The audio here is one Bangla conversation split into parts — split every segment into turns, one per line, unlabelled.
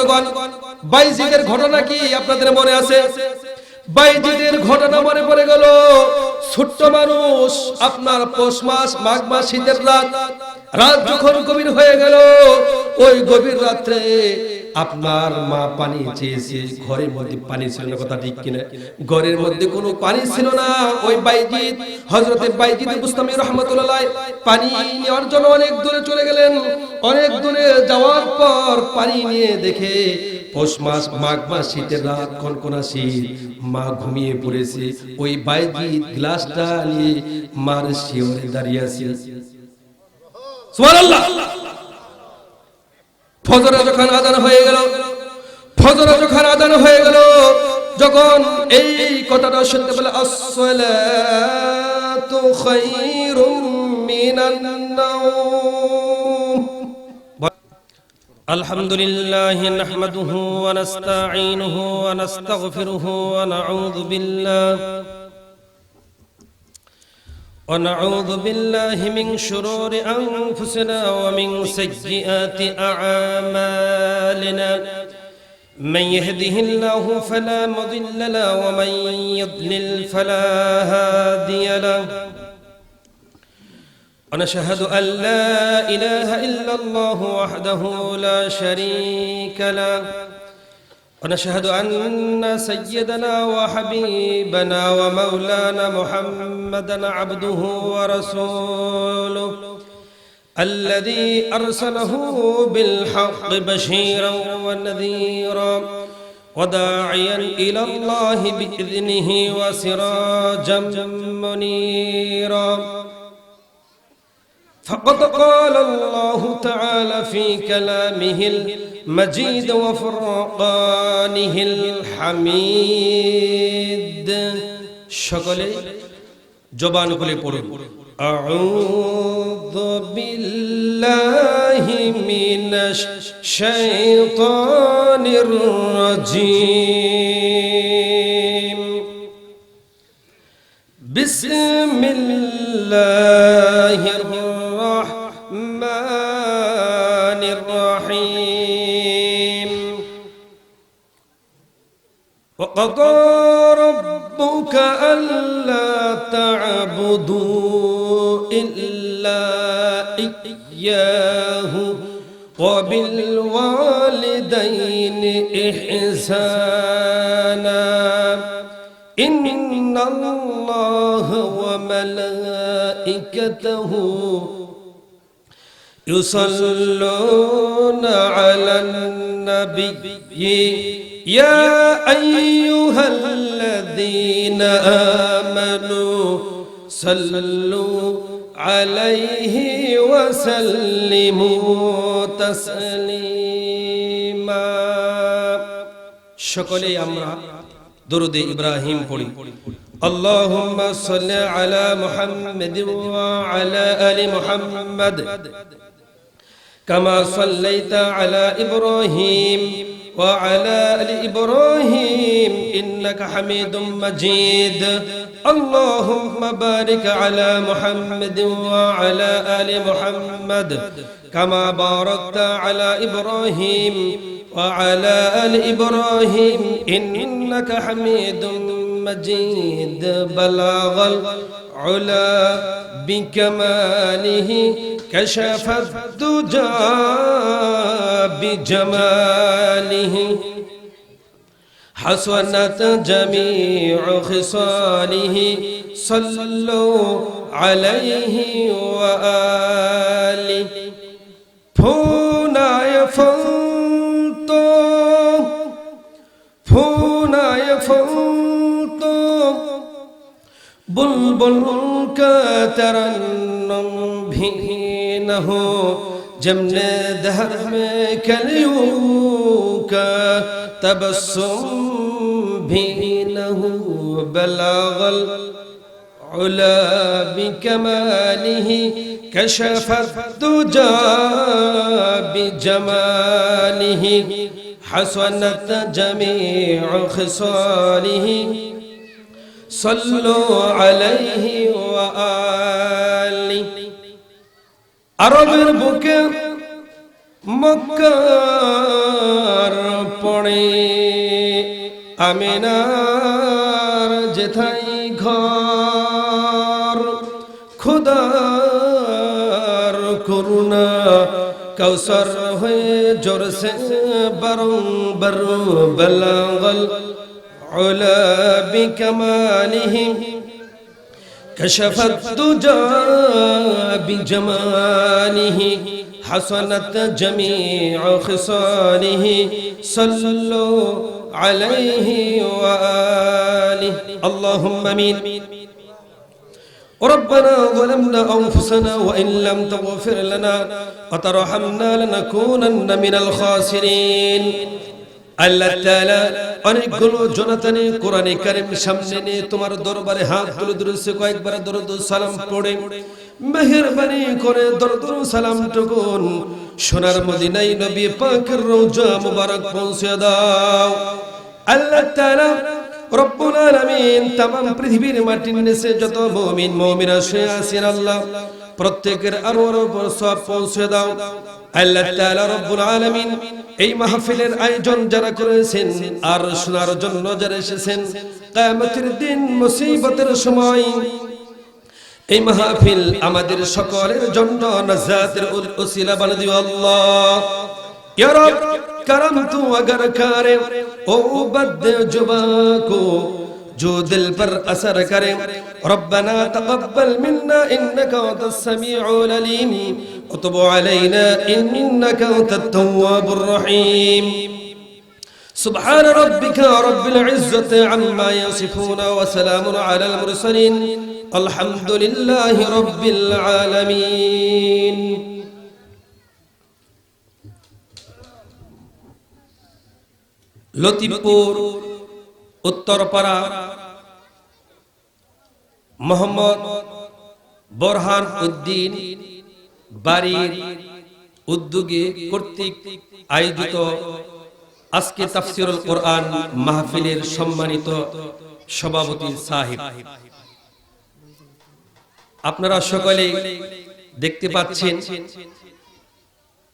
বন্ধুগণ, বাইজিদের ঘটনা কি আপনাদের মনে আছে? বাইজিদের ঘটনা মনে পড়ে গেল। ছোট্ট মানুষ, আপনার পৌষ মাস, মাঘ মাস, শীতের রাত যখন গভীর হয়ে গেল, ওই গভীর রাত্রে আপনার মা পানি চেয়েছে। ঘরের মধ্যে পানি ছিল না, কথা ঠিক কিনা? ঘরের মধ্যে কোনো পানি ছিল না। ওই বাইজিদ, হযরতে বাইজিদ বুস্তামি রাহমাতুল্লাহ পানি নেওয়ার জন্য অনেক দূরে চলে গেলেন। অনেক দূরে যাওয়ার পর পানি নিয়ে দেখে পৌষ মাস, মাঘ মাস, শীতের রাত, কনকনা শীত, মা ঘুমিয়ে পড়েছে। ওই বাইজিদ গ্লাসটা নিয়ে মার শিয়রে দাঁড়িয়ে আছে। সুবহানাল্লাহ। ফজরে যখন আযান হয়ে গেল, যখন এই কথাটা শুনতে পেল, আসসালাতু খায়রুম মিনান নাওম। আলহামদুলিল্লাহ নাহমাদুহু ওয়া নাস্তাঈনুহু ওয়া নাস্তাগফিরুহু ওয়া ونعوذ بالله من شرور أنفسنا ومن سيئات أعمالنا من يهده الله فلا مضل له ومن يضلل فلا هادي له ونشهد أن لا إله إلا الله وحده لا شريك له ونشهد أن سيدنا وحبيبنا ومولانا محمدا عبده ورسوله الذي أرسله بالحق بشيرا ونذيرا وداعيا إلى الله بإذنه وسراجا منيرا فقد قال الله تعالى في كلامه المجيد وفرقانه الحميد সকলে জবান খুলে পড়ুন। أعوذ بالله من الشيطان الرجيم بسم الله الرحمن الرحيم وقضى ربك ألا تعبدوا إلا إياه وبالوالدين إحسانا إن الله وملائكته يصلون على النبي يا أيها الذين آمنوا صلوا عليه وسلموا تسليما সকলেই আমরা দরুদে ইব্রাহিম পড়ি। اللهم صل على محمد وعلى آل محمد كما صليت على إبراهيم وعلى آل إبراهيم إنك حميد مجيد اللهم بارك على محمد وعلى آل محمد كما باركت على إبراهيم وعلى آل إبراهيم إنك حميد مجيد بلغ العلا بكماله كشف الدجى بجماله حسنت جميع خصاله صلوا عليه وآله فوناي فونت بلبل کا ترنم بھی نہ ہو جمن دہر میں کلیوں کا تبسم بھی نہ ہو بلغ العلا بکمالہ کشف الدجى بجمالہ حسنت جميع خصاله صلوا عليه وآله عربের বুকে মক্কার পড়ে আমিনার যেথাই ঘর খুদার করুণা কৌসর হয়ে জোরসে বারংবার বলগল উলা বিকমালিহি كشفت الدجى بجماله حسنت جميع خصاله صلوا عليه وآله اللهم آمين ربنا ظلمنا أنفسنا وإن لم تغفر لنا وترحمنا لنكونن من الخاسرين আল্লাহ তাআলা অনেকগুলো জনতানে কোরআনে কারীম সামনে নিয়ে তোমার দরবারে হাত তুলে ধরেছে কয়েকবার দরুদ সালাম পড়ে মেহেরবানি করে দরুদ সালাম টুকুন সোনার মদিনায় নবী পাকের রওজা মুবারক পৌঁছে দাও আল্লাহ তাআলা রব্বুল আলামিন तमाम পৃথিবীর মাটির নিচে যত মুমিন মুমিনা শুয়ে আছেন আল্লাহ প্রত্যেকের আরো উপর সওয়াব পৌঁছে দাও আল্লাহ তাআলা রব্বুল আলামিন এই মাহফিলের আয়োজন যারা করেছেন আর শোনার জন্য যারা এসেছেন কিয়ামতের দিন মুসিবতের সময় এই মাহফিল আমাদের সকলের জন্য নাজাতের উসিলা বানিয়ে দিও আল্লাহ ইয়া রব करम तू अगर करे ओ बद जुबा को जो दिल पर असर करे रब्बना तक़ब्बल मिन्ना इन्नका अंतस समीउल अलीम व तुब अलैना इन्नका अंतत तव्वाबुर रहीम سبحان ربك رب العزة عما يصفون وسلام على المرسلين الحمد لله رب العالمين লতিফপুর উত্তরপাড়া মোহাম্মদ বোরহান উদ্দিন বাড়ির উদ্যোগে কর্তৃক আয়োজিত আজকে তাফসীরুল কোরআন মাহফিলের সম্মানিত সভাপতি সাহেব আপনারা সকলে দেখতে পাচ্ছেন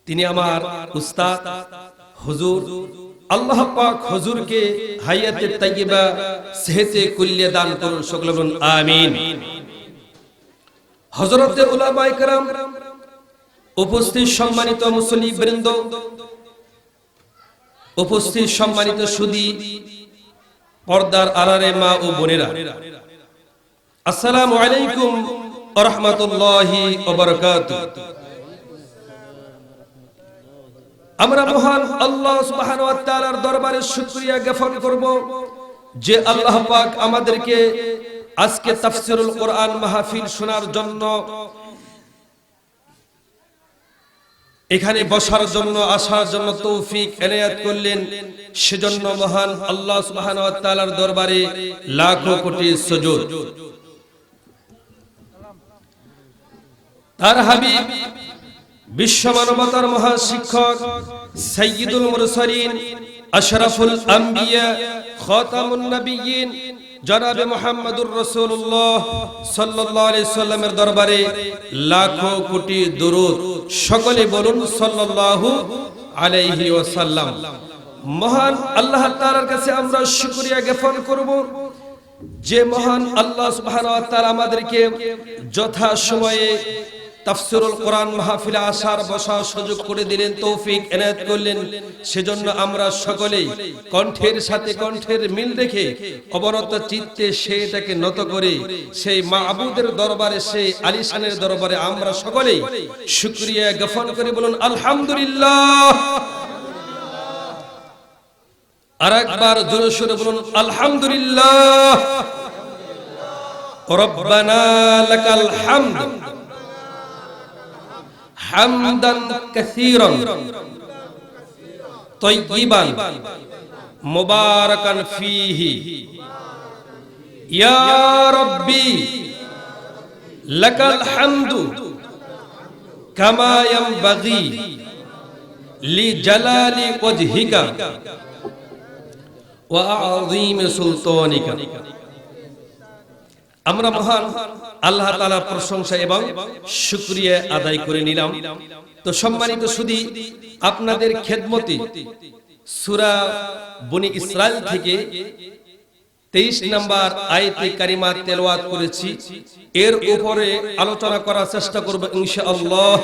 তিনি আমার উস্তাদ হুজুর আল্লাহ পাক হুজুরকে হায়াতে তাইয়্যিবা সেহতে কুল্লিয়া দান করুন সকলে বলুন আমিন হযরতে উলামায়ে কেরাম উপস্থিত সম্মানিত মুসল্লি বৃন্দ উপস্থিত সম্মানিত সুধী পর্দার আড়ালে মা ও বোনেরা আসসালামু আলাইকুম ওয়া রাহমাতুল্লাহি ওয়া বারাকাতুহু আমরা মহান আল্লাহ সুবহানাহু ওয়া তাআলার দরবারে শুকরিয়া জ্ঞাপন করব যে আল্লাহ পাক আমাদেরকে আজকে তাফসীরুল কোরআন মাহফিল শোনার জন্য এখানে বসার জন্য আসার জন্য তৌফিক এনায়েত করলেন সেজন্য মহান আল্লাহ সুবহানাহু ওয়া তাআলার দরবারে লাখো কোটি সুজুদ তার হাবিব বিশ্ব মানবতার মহা শিক্ষক সাইয়্যিদুল মুরসালিন আশরাফুল আম্বিয়া খাতামুন নবিয়্যিন জনাবে মুহাম্মদুর রাসূলুল্লাহ সাল্লাল্লাহু আলাইহি সাল্লামের দরবারে লাখো কোটি দরুদ সকলে বলুন সাল্লাল্লাহু আলাইহি ওয়াসাল্লাম মহান আল্লাহ তাআলার কাছে আমরা শুকরিয়া জ্ঞাপন করব যে মহান আল্লাহ সুবহানাহু ওয়া তাআলা আমাদেরকে যথা সময়ে তাফসীরুল কোরআন মাহফিলে আসার বসার সুযোগ করে দিলেন তৌফিক এনায়েত করলেন সেজন্য আমরা সকলেই কণ্ঠের সাথে কণ্ঠের মিল রেখে অবনত চিত্তে সেটাকে নত করে সেই মাবুদের দরবারে সেই আলিশানের দরবারে আমরা সকলেই শুকরিয়া জ্ঞাপন করে বলুন আলহামদুলিল্লাহ আরেকবার জোরে সোরে বলুন আলহামদুলিল্লাহ রব্বানা লাকাল হামদ حمدا كثيرا طيبا مباركا فيه يا ربي لك الحمد كما ينبغي لجلال وجهك وعظيم سلطانك আমরা মহান আল্লাহ তাআলার প্রশংসা এবং শুকরিয়া আদায় করে নিলাম তো সম্মানিত সুধী আপনাদের খেদমতে সূরা বনি ইসরাইল থেকে 23 নম্বর আয়াতে কারিমা তেলাওয়াত করেছি। এর উপরে আলোচনা করার চেষ্টা করব ইনশাআল্লাহ।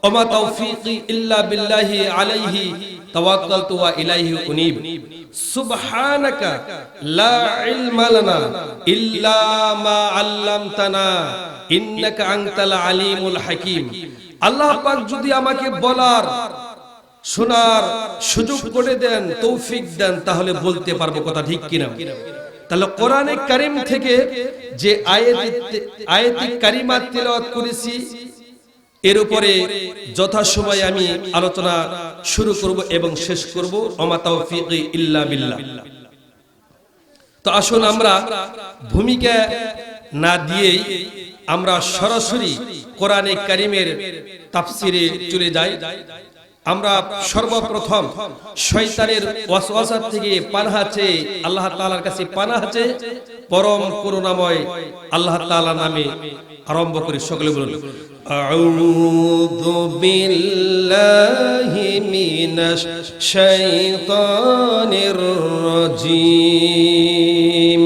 ওমা তাওফীকি ইল্লা বিল্লাহি আলাইহি তাওয়াক্কালতু ওয়া ইলাইহি উনীব। সুবহানাকা লা ইলমা লানা ইল্লা মা আল্লামতানা ইন্নাকা আনতাল আলিমুল হাকীম। আল্লাহ পাক যদি আমাকে বলার শোনার সুযোগ করে দেন, তৌফিক দেন, তাহলে বলতে পারবো, কথা ঠিক কিনা? তাহলে কোরআনে কারীম থেকে যে আয়াতে কারিমা তেলাওয়াত করেছি এর উপরে যথাসময়ে আমি আলোচনা শুরু করব এবং শেষ করব। ওমা তাওফীকি ইল্লা বিল্লাহ। তো আসুন আমরা ভূমিকা না দিয়েই আমরা সরাসরি কোরআনে কারীমের তাফসিরে চলে যাই। আমরা সর্বপ্রথম শয়তানের ওয়াসওয়াসা থেকে পানাহ চেয়ে আল্লাহ তাআলার কাছে পানাহ চেয়ে পরম করুণাময় আল্লাহ তাআলার নামে আরম্ভ করি। সকলে বলুন আউযু বিল্লাহি মিনাশ শাইতানির রাজীম।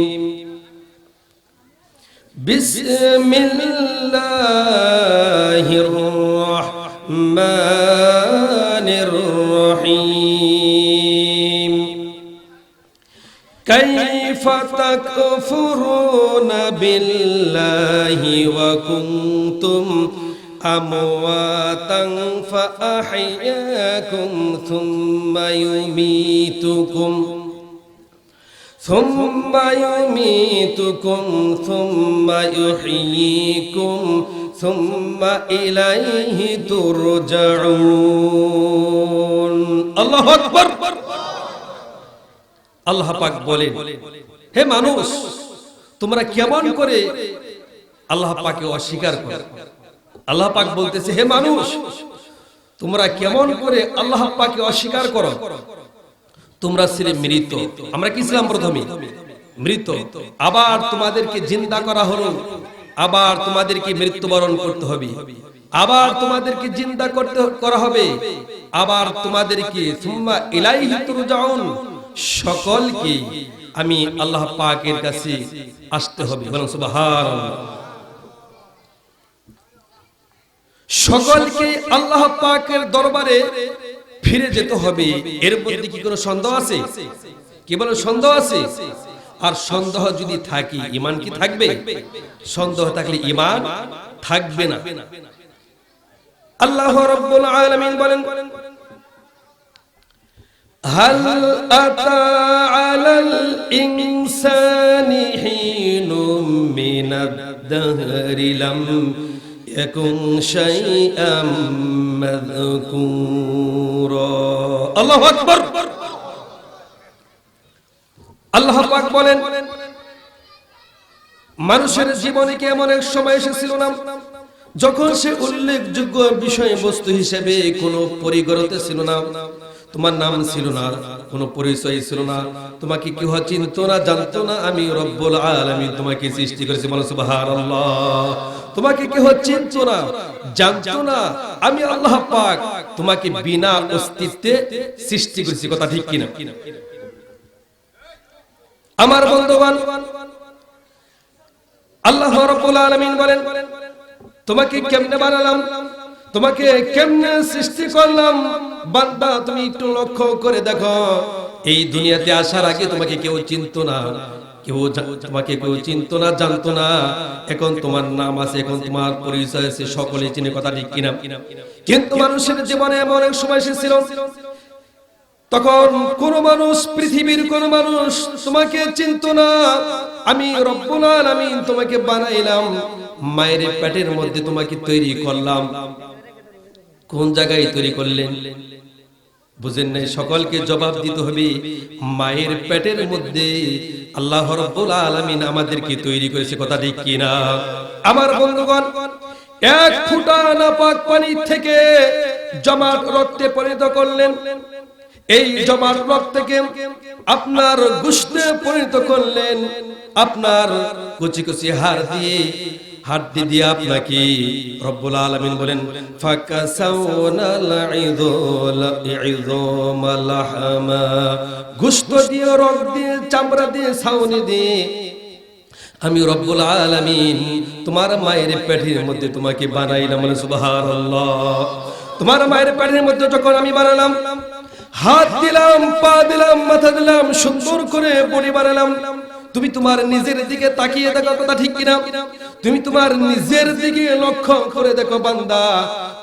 বিসমিল্লাহির রাহমানির রহিম। কাইফা তাকফুরুনা বিল্লাহি ওয়া কুনতুম আমওয়াতান ফাআহইয়াকুম থুম্মা ইউমীতুকুম থুম্মা ইউহয়ীকুম থুম্মা ইলাইহি তুরজাউন। আল্লাহু আকবার। আল্লাহ পাক বলেন, হে মানুষ, তোমরা কেমন করে আল্লাহ পাককে অস্বীকার করো? আল্লাহ পাক বলতেছে, হে মানুষ, তোমরা কেমন করে আল্লাহ পাককে অস্বীকার করো? তোমরা ছিলে মৃত। আমরা কি ছিলাম প্রথমে? মৃত। আবার তোমাদেরকে জিন্দা করা হলো, আবার তোমাদেরকে মৃত্যুবরণ করতে হবে, আবার তোমাদেরকে জিন্দা করা হবে, আবার তোমাদেরকে সুম্মা ইলাইহি তুরজাউন, সকলকে আমি আল্লাহ পাকের কাছে আসতে হবে। বলুন সুবহানাল্লাহ। সকলকে আল্লাহ পাকের দরবারে ফিরে যেতে হবে। এর মধ্যে কি কোনো সন্দেহ আছে? কি বলো সন্দেহ আছে? আর সন্দেহ যদি থাকে ঈমান কি থাকবে? সন্দেহ থাকলে ঈমান থাকবে না। আল্লাহ রাব্বুল আলামিন বলেন, হাল আতা আলাল ইনসানি হিনুম মিনাদ দাহরি লাম ইয়াকুন শাইআম মাযকুরা। আল্লাহু আকবার। আল্লাহ পাক বলেন, মানুষের জীবনে কি এমন এক সময় এসেছিল না যখন সে উল্লেখযোগ্য বিষয়বস্তু হিসেবে কোনো পরিগণিত ছিল না? তোমার নাম ছিল না, কোনো পরিচয় ছিল না, তোমাকে কেউ চিনতো না, জানতো না। আমি রব্বুল আলামিন তোমাকে সৃষ্টি করেছি। বলো সুবহানাল্লাহ। তোমাকে কেউ চিনতো না, জানতো না। আমি আল্লাহ পাক তোমাকে বিনা অস্তিত্বে সৃষ্টি করেছি। কথা ঠিক কিনা? আমার বন্ধুগণ, আল্লাহ রাব্বুল আলামিন বলেন, তোমাকে কেমনে বানালাম, তোমাকে কেমনে সৃষ্টি করলাম? বান্দা, তুমি একটু লক্ষ্য করে দেখো, এই দুনিয়াতে আসার আগে তোমাকে কেউ চিনতো না, তোমাকে কেউ চিনতো না, জানতো না। এখন তোমার নাম আছে, এখন তোমার পরিচয় আছে, সকলে চিনে। কথা ঠিক কিনা? কিন্তু মানুষের জীবনে এমন এক সময় এসেছিল তখন কোন মানুষ, পৃথিবীর কোন মানুষ তোমাকে চিনতো না। আমি রব্বুল আলামিন তোমাকে বানাইলাম, মায়ের পেটের মধ্যে তোমাকে তৈরি করলাম। কোন জায়গায় তৈরি করলেন বুঝেন নাই? সকলকে জবাব দিতে হবে। মায়ের পেটের মধ্যে আল্লাহ রাব্বুল আলামিন আমাদেরকে তৈরি করেছে। কথা ঠিক কিনা? আমার বন্ধুগণ, এক ফোঁটা নাপাক পানি থেকে জমাট রক্তে পরিণত করলেন। এই জমাট রক্তকে আপনার গোশতে পরিণত করলেন। আপনার কুচি কুচি হাড় দিয়ে হাড্ডি দিয়ে আপনাকে রব্বুল আলামিন বলেন ফাকাসাউনাল ইযুমা লাহমা, গোশত দিয়ে, রগ দিয়ে, চামড়া দিয়ে, ছাউনি দিয়ে আমি রব্বুল আলামিন তোমার মায়ের পেটের মধ্যে তোমাকে বানাইলাম। সুবহানাল্লাহ। তোমার মায়ের পেটের মধ্যে যখন আমি বানালাম, হাত দিলাম, পা দিলাম, মাথা দিলাম, সুন্দর করে বডি বানালাম। তুমি তোমার নিজের দিকে তাকিয়ে দেখো, কথা ঠিক কিনা? তুমি তোমার নিজের দিকে লক্ষ্য করে দেখো বান্দা,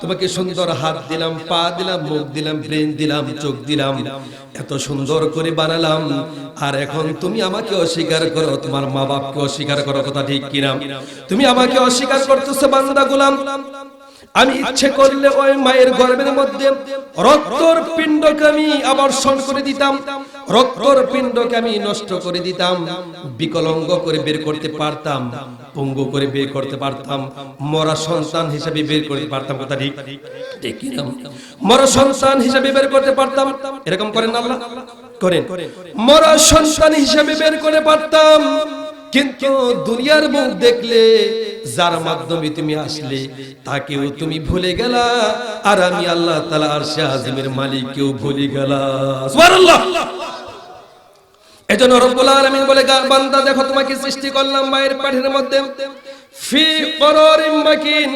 তোমাকে সুন্দর হাত দিলাম, পা দিলাম, মুখ দিলাম, ব্রেন দিলাম, চোখ দিলাম, এত সুন্দর করে বানালাম। আর এখন তুমি আমাকে অস্বীকার করো, তোমার মা বাপকে অস্বীকার করো, কথা ঠিক কিনা? তুমি আমাকে অস্বীকার করতেছো বান্দা গোলাম। আমি ইচ্ছে করলে ওই মায়ের গর্ভের মধ্যে রক্তর পিণ্ডকে আমি আবর্ষণ করে দিতাম, রক্তর পিণ্ডকে আমি নষ্ট করে দিতাম, বিকলাঙ্গ করে বের করতে পারতাম, পঙ্গু করে বের করতে পারতাম, মরা সন্তান হিসেবে বের করতে পারতাম, কথা ঠিক ঠিক না? মরা সন্তান হিসেবে বের করতে পারতাম। এরকম করেন না আল্লাহ? করেন। মরা সন্তান হিসেবে বের করে পারতাম, কিন্তু দুনিয়ার মুখ দেখলে যার মাধ্যমে তুমি আসলে তাকেও তুমি ভুলে গেলা, আর আমি আল্লাহ তাআলা আরশে আজিমের মালিককেও ভুলে গেলা। সুবহানাল্লাহ। এজন্য রব্বুল আলামিন বলে, বান্দা দেখো তোমাকে সৃষ্টি করলাম মায়ের পেটের মধ্যে ফি করারিম মাকিন,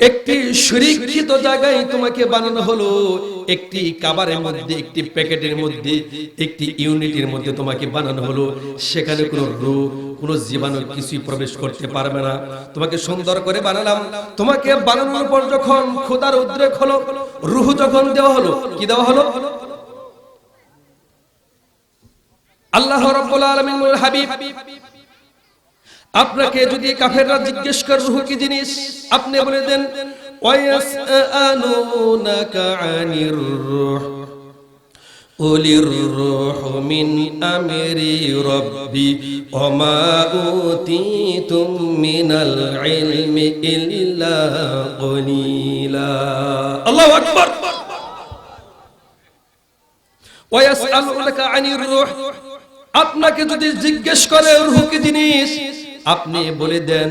একটি সুরক্ষিত জায়গায় তোমাকে বানানো হলো, একটি কাবারের মধ্যে, একটি প্যাকেটের মধ্যে, একটি ইউনিটের মধ্যে তোমাকে বানানো হলো। সেখানে কোনো রোগ, কোনো জীবাণু কিছুই প্রবেশ করতে পারবে না। তোমাকে সুন্দর করে বানালাম। তোমাকে বানানোর পর যখন খোদার উদ্রেক হলো, রূহ যখন দেওয়া হলো, কি দেওয়া হলো? আল্লাহ রাব্বুল আলামিন বলেন, হাবিব আপনাকে যদি কাফেররা জিজ্ঞেস করে রূহ কি জিনিস, আপনি বলে দেন ওয়ায়াসআলুনাকা আনির রূহ কুলির রূহু মিন আমরি রাব্বি ওয়া মা উতীতুম মিনাল ইলমি ইল্লা কলিলা। আল্লাহু আকবার। ওয়ায়াসআলুনাকা আনির রূহ, আপনাকে যদি জিজ্ঞেস করে রূহ কি জিনিস, আপনি বলে দেন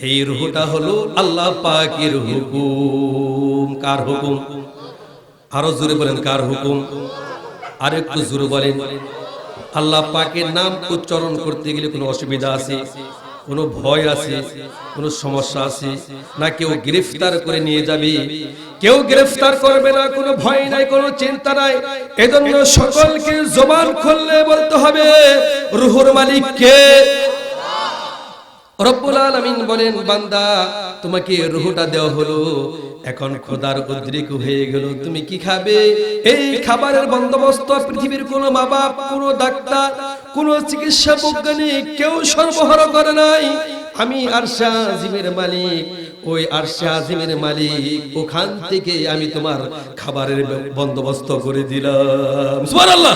এই রূহটা হলো আল্লাহ পাকের হুকুম। কার হুকুম? আরো জোরে বলেন, কার হুকুম? আর একটু জোরে বলেন। আল্লাহ পাকের নাম উচ্চারণ করতে গেলে কোনো অসুবিধা আছে? কোনো ভয় আছে? কোনো সমস্যা আছে? না কেউ গ্রেফতার করে নিয়ে যাবে? কেউ গ্রেফতার করবে না, কোনো ভয় নাই, কোনো চিন্তা নাই। এজন্য সকলকে জবান খুললে বলতে হবে রূহুর মালিক কে? রব্বুল আলামিন বলেন, বান্দা তোমাকে রূহটা দেওয়া হলো, এখন খোদার উদ্রেক হয়ে গেল, তুমি কি খাবে? এই খাবারের বন্দোবস্ত পৃথিবীর কোনো মা বাপ, কোনো ডাক্তার, কোনো চিকিৎসা বিজ্ঞানী কেউ সরবরাহ করে নাই। আমি আরশে আজিমের মালিক, ওই আরশে আজিমের মালিক, ওখান থেকে আমি তোমার খাবারের বন্দোবস্ত করে দিলাম। সুবহানাল্লাহ।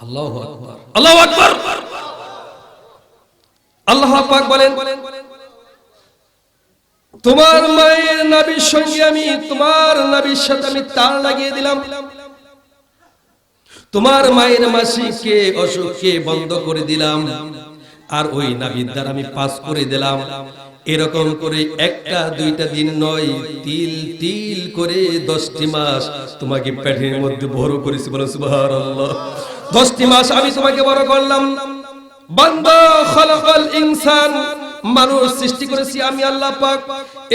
আল্লাহু আকবার, আল্লাহু আকবার। আল্লাহ পাক বলেন, তোমার মায়ের নাভির সঙ্গে আমি, তোমার নাভির সাথে আমি তার লাগিয়ে দিলাম, তোমার মায়ের মাসিককে, অসুখকে বন্ধ করে দিলাম, আর ওই নাভির দ্বারা আমি পাস করে দিলাম। এরকম করে একটা দুইটা দিন নয়, তিল তিল করে 10টি মাস তোমাকে পেটের মধ্যে বড় করেছি। বলো সুবহানাল্লাহ। 10টি মাস আমি তোমাকে বড় করলাম। বান্দা খালাকাল ইনসান, মানুষ সৃষ্টি করেছি আমি আল্লাহ পাক।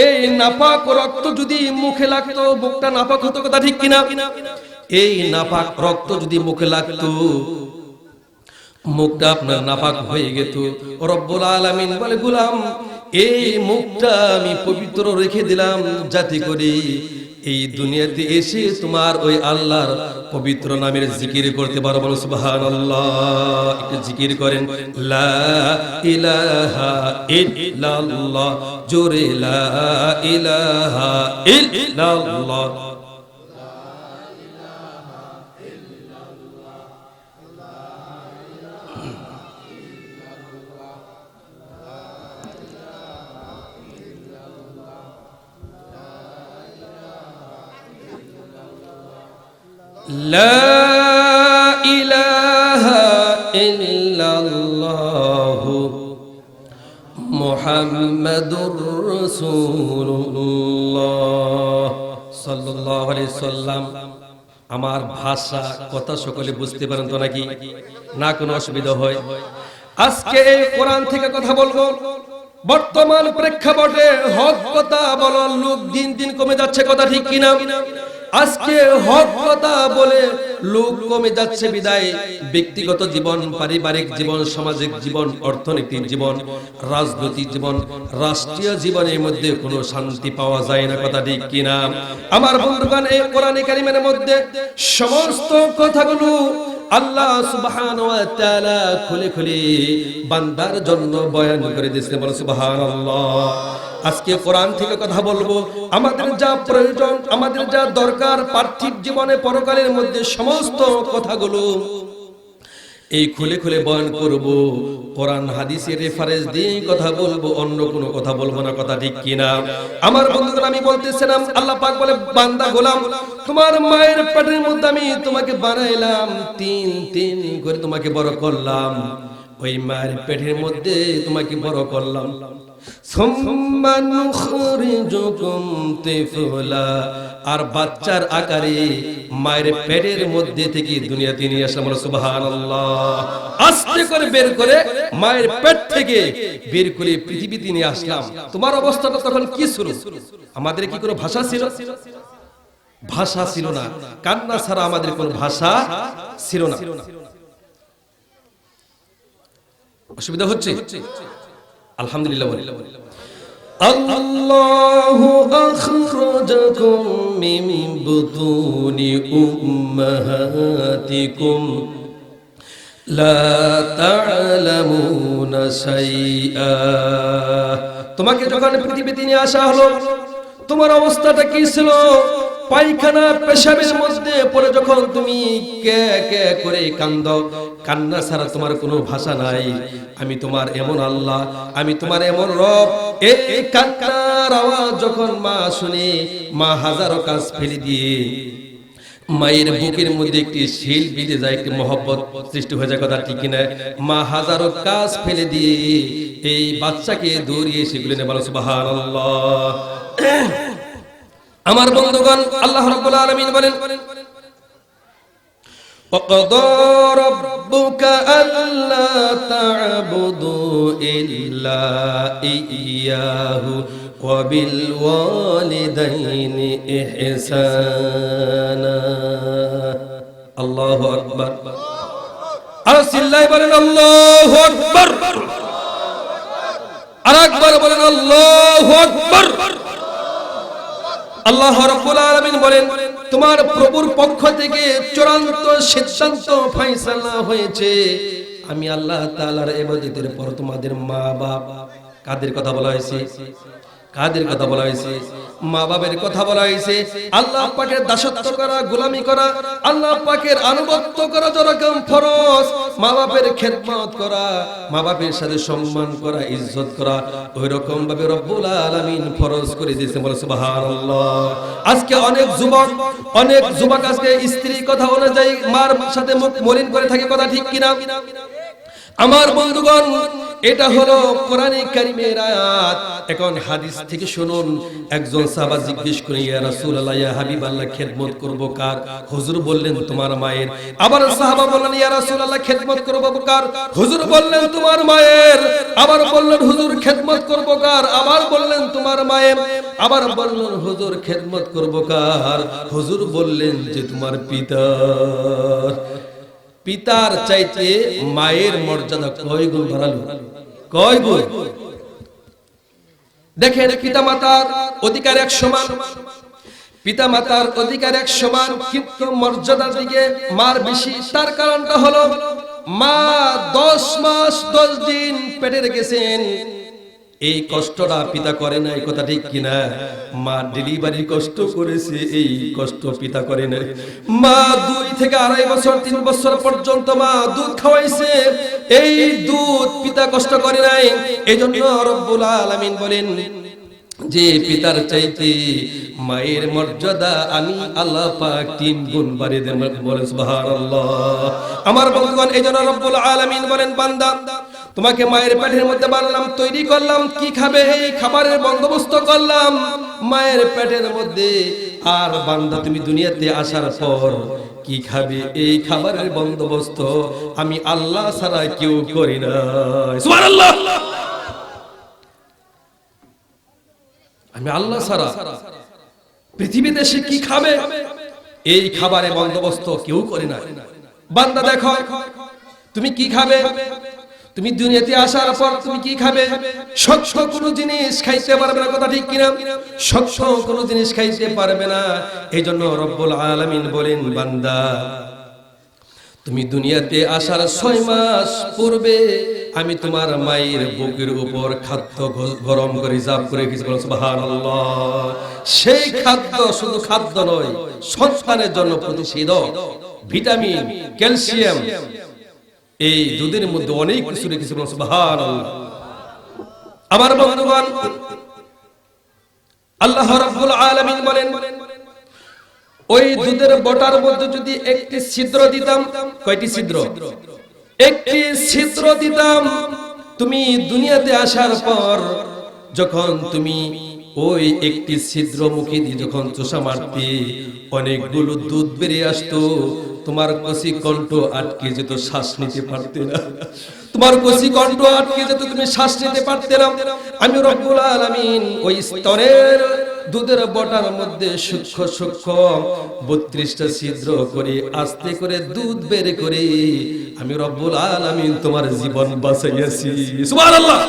এই নাপাক রক্ত যদি মুখে লাগতো, মুখটা নাপাক হতো, কথা ঠিক কিনা? এই নাপাক রক্ত যদি মুখে লাগতো, মুখটা আপনার নাপাক হয়ে যেত। রব্বুল আলামিন বলে, গোলাম এই মুখটা আমি পবিত্র রেখে দিলাম, যাতে করে এই দুনিয়াতে এসে তোমার ওই আল্লাহর পবিত্র নামের জিকির করতে পারো। বলো সুবহানাল্লাহ। একটু জিকির করেন, লা ইলাহা ইল্লাল্লাহ, জোরে লা ইলাহা ইল্লাল্লাহ। লা ইলাহা ইল্লাল্লাহ মুহাম্মাদুর রাসূলুল্লাহ সাল্লাল্লাহু আলাইহি সাল্লাম। আমার ভাষা কথা সকলে বুঝতে পারেন তো নাকি? না কোনো অসুবিধা হয়? আজকে এই কোরআন থেকে কথা বলবো। বর্তমান প্রেক্ষাপটে হক কথা বলার লোক দিন দিন কমে যাচ্ছে, কথা ঠিক কিনা? আজকে হক কথা বলে লোক কমে যাচ্ছে বিদায় ব্যক্তিগত জীবন, পারিবারিক জীবন, সামাজিক জীবন, অর্থনৈতিক জীবন, রাজনৈতিক জীবন, রাষ্ট্রীয় জীবনের মধ্যে কোনো শান্তি পাওয়া যায় না, কথা ঠিক কিনা? আমার বন্ধুগণ, এই কোরআনে কারিমের মধ্যে সমস্ত কথাগুলো আল্লাহ সুবহানাহু ওয়া তাআলা খুলে খুলে বান্দার জন্য বয়ান করে দিয়েছেন। বলো সুবহানাল্লাহ। আজকে কোরআন থেকে কথা বলবো। আমাদের যা প্রয়োজন, আমাদের যা দরকার পার্থিব জীবনে, পরকালের মধ্যে সমস্ত কথাগুলো এই খুলে খুলে বয়ান করব। কোরআন হাদিসের রেফারেন্স দিয়ে কথা বলবো, অন্য কোনো কথা বলবো না, কথা ঠিক কিনা? আমার বন্ধুগণ, আমি বলতেছিলাম আল্লাহ পাক বলে, বান্দা গোলাম, তোমার মায়ের পেটের মধ্যে আমি তোমাকে বানাইলাম, তিন করে তোমাকে বড় করলাম। ওই মায়ের পেটের মধ্যে তোমাকে বড় করলাম। সুম্মা নুখরিজুকুম তিফলা, আর বাচ্চার আকারে মায়ের পেটের মধ্যে থেকে দুনিয়াতে নিয়ে আসলাম। সুবহানাল্লাহ। আস্তে করে বের করে মায়ের পেট থেকে বের করে পৃথিবীতে নিয়ে আসলাম। তোমার অবস্থাটা তখন কি ছিল? আমাদের কি কোনো ভাষা ছিল? ভাষা ছিল না। কান্না ছাড়া আমাদের কোনো ভাষা ছিল না। অসুবিধা হচ্ছে? আলহামদুলিল্লাহ। আল্লাহু আখরাজাকুম মিন বুতুনি উম্মাহাতিকুম লা তা'লামুনা শাইআ। তোমাকে যখন পৃথিবীতে নিয়ে আসা হলো, তোমার অবস্থাটা কি ছিল? পায়খানা পেশাবের মধ্যে পড়ে যখন তুমি কে কে করে কান্দো, কান্না ছাড়া তোমার কোনো ভাষা নাই। আমি তোমার এমন আল্লাহ, আমি তোমার এমন রব। এই কান্নার আওয়াজ যখন মা শুনে, মা হাজারো কাজ ফেলে দিয়ে মায়ের বুকের মধ্যে একটি শিল বিঁধে যায়, একটি মহব্বত সৃষ্টি হয়ে যায়, কথা ঠিক কিনা? মা হাজারো কাজ ফেলে দিয়ে এই বাচ্চাকে দৌড়িয়ে সেগুলো নিয়ে বলো সুবহানাল্লাহ। আমার বন্ধুগণ, আল্লাহ রাব্বুল আলামিন বলেন, وَقَضَى رَبُّكَ أَلَّا تَعْبُدُوا إِلَّا إِيَّاهُ وَبِالْوَالِدَيْنِ إِحْسَانًا। আল্লাহু আকবার। আর চিল্লায় বলেন আল্লাহু আকবার। আরেকবার বলেন আল্লাহু আকবার। আল্লাহ রাব্বুল আলামিন বলেন, তোমার প্রভুর পক্ষ থেকে চূড়ান্ত সিদ্ধান্ত ফয়সালা হয়েছে। আমি আল্লাহ তাআলার ইবাদতের পর তোমাদের মা বাপ, কাদের কথা বলা হয়েছে? কাদের কথা বলা হয়েছে? মা বাবার কথা বলা হয়েছে। আল্লাহ পাকের দাসত্ব করা, গোলামি করা, আল্লাহ পাকের আনুগত্য করা যেরকম ফরজ, মা বাবার খেদমত করা, মা বাবার সাথে সম্মান করা, ইজ্জত করা, ওই রকম ভাবে রব্বুল আলামিন ফরজ করে দিয়েছেন। বলে সুবহানাল্লাহ। আজকে অনেক যুবক আজকে স্ত্রীর কথা অনুযায়ী মার সাথে মুখ মলিন করে থাকে, কথা ঠিক কিনা? আমার বন্ধুগণ, এটা হলো কোরআনে কারীমের আয়াত। এখন হাদিস থেকে শুনুন। একজন সাহাবা জিজ্ঞেস করে, ইয়া রাসূলুল্লাহ, ইয়া হাবিবাল্লাহ, খেদমত করব কার? হুজুর বললেন তোমার মায়ের। আবার সাহাবা বললেন, ইয়া রাসূলুল্লাহ, খেদমত করব কার? হুজুর বললেন তোমার মায়ের। আবার বললেন, হুজুর খেদমত করব কার? আবার বললেন তোমার মায়ের। আবার বললেন, হুজুর খেদমত করব কার? হুজুর বললেন যে তোমার পিতার। পিতার চাইতে মায়ের মর্যাদা কয় গুণ বাড়ালো? কয় গুণ? দেখেন, পিতা মাতার অধিকার এক সমান, পিতা মাতার অধিকার এক সমান, কিন্তু মর্যাদার দিকে মার বেশি। তার কারণটা হলো, মা 10 মাস 10 দিন পেটে রেখেছেন। এই কষ্টটা পিতা করে নাই, কথা ঠিক কিনা? মা ডেলিভারি কষ্ট করেছে, এই কষ্ট পিতা করে নাই। মা 2 থেকে 2.5 বছর 3 বছর পর্যন্ত মা দুধ খাওয়াইছে, এই দুধ পিতা কষ্ট করে নাই। এজন্য রব্বুল আলামিন বলেন যে পিতার চাইতে মায়ের মর্যাদা আমি আল্লাহ পাক 3 গুণ বাড়িয়ে দেন। বলেন সুবহানাল্লাহ। আমার বন্ধুগণ, এজন্য রব্বুল আলামিন বলেন, বান্দা তোমাকে মায়ের পেটের মধ্যে বানালাম, তৈরি করলাম, কি খাবে এই খাবারের বন্দোবস্ত করলাম মায়ের পেটের মধ্যে। আর বান্দা তুমি দুনিয়াতে আসার পর কি খাবে এই খাবারের বন্দোবস্ত আমি আল্লাহ ছাড়া কেউ করি না। সুবহানাল্লাহ। আমি আল্লাহ ছাড়া পৃথিবীতে সে কি খাবে এই খাবারের বন্দোবস্ত কেউ করে না। বান্দা দেখো তুমি কি খাবে, তুমি দুনিয়াতে আসার পর তুমি কি খাবে? স্বচ্ছ কোনো জিনিস খাইতে পারবে না, কথা ঠিক কিনা? স্বচ্ছ কোনো জিনিস খাইতে পারবে না। এই জন্য রব্বুল আলামিন বলেন, বান্দা তুমি দুনিয়াতে আসার 6 মাস পূর্বে আমি তোমার মায়ের বুকের উপর খাদ্য গরম করে জাপ করে রেখেছি। সুবহানাল্লাহ। সেই খাদ্য শুধু খাদ্য নয়, সন্তানের জন্য প্রতিষেধক, ভিটামিন, ক্যালসিয়াম, এই দুধের মধ্যে অনেক কিছু রেখেছি। সুবহানাল্লাহ। আমার বন্ধুগণ, আল্লাহ রাব্বুল আলামিন বলেন, ওই দুধের বটার মধ্যে যদি একটি ছিদ্র দিতাম, কয়টি ছিদ্র? একটি ছিদ্র দিতাম, তুমি দুনিয়াতে আসার পর যখন তুমি ওই একটি ছিদ্র মুখে দিয়ে যখন চোষা মারতে অনেকগুলো দুধ বেরিয়ে আসতো, তোমার কচি কণ্ঠ আটকে যেত, শ্বাস নিতে পারতে না। তোমার কচি কণ্ঠ আটকে যেত, তুমি শ্বাস নিতে পারতে না। আমি রব্বুল আলামিন ওই স্তরের দুধের বটার মধ্যে সূক্ষ্ম সূক্ষ্ম 32টা ছিদ্র করে আস্তে করে দুধ বের করে আমি রব্বুল আলামিন তোমার জীবন বাঁচাইয়াছি। সুবহানাল্লাহ।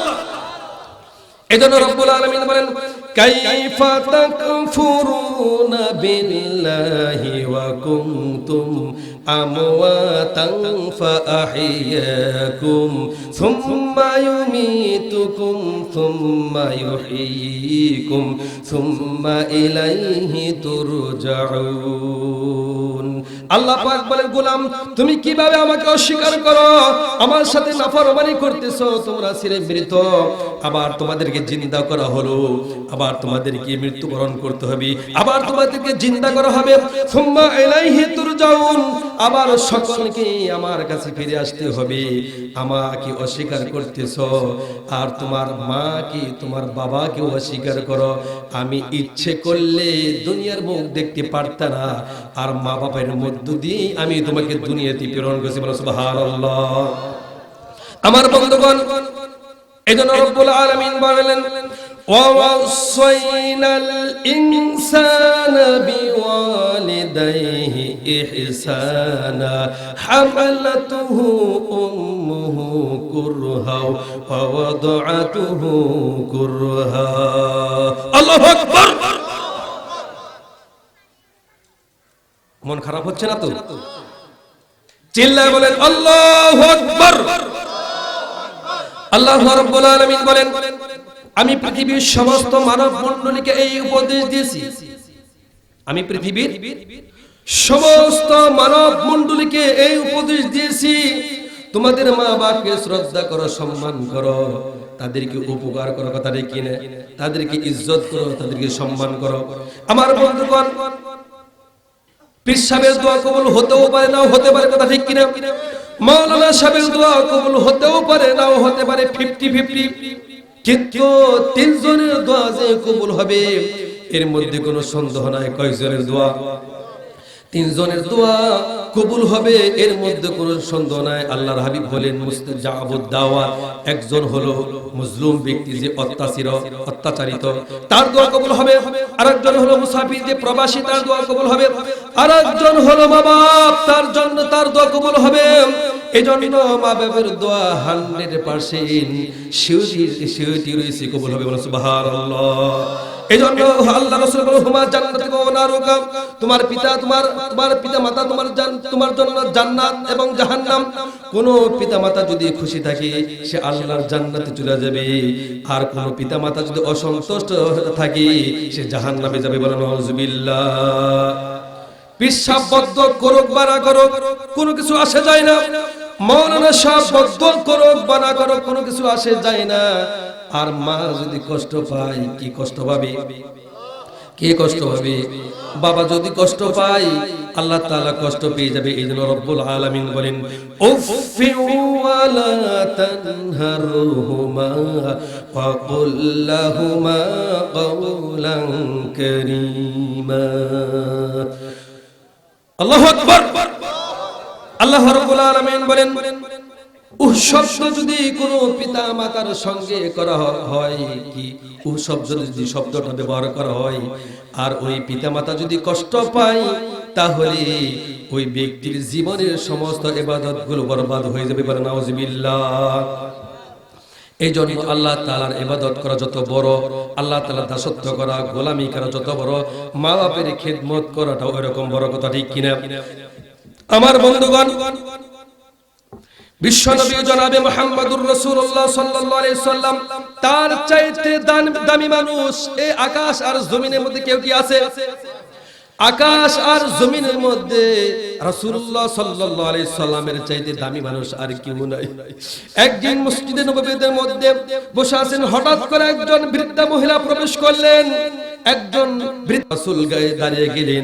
এজন্য রব্বুল আলামিন বলেন, কাইফা তাকফুরুনা বিল্লাহি ওয়া কুনতুম আমওয়াতান ফাআহইয়াকুম সুম্মা ইউমীতুকুম সুম্মা ইউহয়ীকুম সুম্মা ইলাইহি তুরজাউন। আল্লাহ পাক বলেন, গোলাম তুমি কিভাবে আমাকে অস্বীকার করো, আমার সাথে নাফরমানি করতেছো, তোমরা ছিলে মৃত, আবার তোমাদেরকে জিন্দা করা হলো, আবার তোমাদেরকে মৃত্যুবরণ করতে হবে, আবার তোমাদেরকে জিন্দা করা হবে, সুম্মা ইলাইহি তুরজাউন, আবার সকলকে আমার কাছে ফিরে আসতে হবে। আমাকে অস্বীকার করতেছো, আর তোমার মাকে তোমার বাবাকে অস্বীকার করো। আমি ইচ্ছে করলে দুনিয়ার মুখ দেখতে পারতাম না, আর মা বাবার মধ্য দিয়ে আমি তোমাকে দুনিয়াতে প্রেরণ করেছি। বলো সুবহানাল্লাহ। আমার বন্ধুগণ, এজন্য রব্বুল আলামিন বলেন, ওয়াসাইনাল ইনসানা বিওয়ালিদাইহি ইহসানা হামালাতুহু উম্মুহু কুরহা ওয়া ওয়াদাআতুহু কুরহা। আল্লাহু আকবার। মন খারাপ হচ্ছে না তো? চিল্লায় বলেন আল্লাহু আকবার। আল্লাহ রাব্বুল আলামিন বলেন, আমি পৃথিবীর সমস্ত মানব মণ্ডলীকে এই উপদেশ দিয়েছি, আমি পৃথিবীর সমস্ত মানব মণ্ডলীকে এই উপদেশ দিয়েছি, তোমাদের মা বাবাকে শ্রদ্ধা করো, সম্মান করো, তাদেরকে উপকার করো, কথা কি না? তাদেরকে ইজ্জত করো, তাদেরকে সম্মান করো। আমার বন্ধুগণ, পীর সাহেবের দোয়া কবুল হতেও পারে, নাও হতে পারে, কথা ঠিক কিনা? মাওলানা সাহেবের দোয়া কবুল হতেও পারে, নাও হতে পারে, 50-50। কিন্তু 3 জনের দোয়া যে কবুল হবে এর মধ্যে কোনো সন্দেহ নাই। কয়জনের দোয়া? 3 জনের দোয়া কবুল হবে, এর মধ্যে কোনো সন্দেহ নাই। আল্লাহর হাবিব বলেন, মুস্তাজাবুদ দাওয়াত, একজন হলো মুজলুম ব্যক্তি যে অত্যাচারিত, তার দোয়া কবুল হবে। আরেকজন হলো মুসাফির যে প্রবাসী, তার দোয়া কবুল হবে। আরেকজন হলো মা বাপ, তার জন্য তার দোয়া কবুল হবে। এজন্য মা বাবার দোয়া 100% সিউরিটি রয়েছে, কবুল হবে। বলো সুবহানাল্লাহ। এজন্য আল্লাহ রাসূল বলেন, হুমা জান্নাত ওয়া নারুকা, তোমার পিতা তোমার পিতা মাতা তোমার জন্য জান্নাত এবং জাহান্নাম। কোন পিতা মাতা যদি খুশি থাকে সে আল্লাহর জান্নাতে চলে যাবে, আর কোন পিতা মাতা যদি অসন্তুষ্ট থাকে সে জাহান্নামে যাবে। বলেন নাউযুবিল্লাহ। পিসাব বদ্ধ করুক বা না করুক কোনো কিছু আসে যায় না। মাওলানা সাহেব বদ্ধ করুক বা না করুক কোনো কিছু আসে যায় না। আর মা যদি কষ্ট পায়, কি কষ্ট পাবে? কে কষ্ট পাবে? বাবা যদি কষ্ট পায় আল্লাহ তাআলা কষ্ট পেয়ে যাবে। এইজন্য রব্বুল আলামিন বলেন উফি ওয়ালা তানহারহুমা ওয়া কুল লাহুমা কাওলান কারীমা। আল্লাহু আকবার। আল্লাহ রাব্বুল আলামিন বলেন শব্দ যদি কোনো পিতা মাতার সঙ্গে করা হয়, কি শব্দ যদি শব্দটা ব্যবহার করা হয় আর ওই পিতা মাতা যদি কষ্ট পায়, তাহলে ওই ব্যক্তির জীবনের সমস্ত ইবাদত গুলো বরবাদ হয়ে যাবে। বলেন নাউজুবিল্লাহ। এই জন্য আল্লাহ তাআলার ইবাদত করা যত বড়, আল্লাহ তাআলার দাসত্ব করা, গোলামি করা যত বড়, মা বাপের খিদমত করাটাও এরকম বড় কথা, ঠিক কিনা? আমার বন্ধুগণ, বিশ্বনবী জনাবে মুহাম্মদুর রাসূলুল্লাহ সাল্লাল্লাহু আলাইহি সাল্লাম, তার চাইতে দামি মানুষ এই আকাশ আর জমিনের মধ্যে কেউ কি আছে? আকাশ আর জমিনের মধ্যে রাসূলুল্লাহ সাল্লাল্লাহু আলাইহি সাল্লামের চাইতে দামি মানুষ আর কেউ নাই। একদিন মসজিদে নববীর মধ্যে বসে আছেন, হঠাৎ করে একজন বৃদ্ধা মহিলা প্রবেশ করলেন। একজন বৃদ্ধ রাসূল গায়ে দাঁড়িয়ে গেলেন,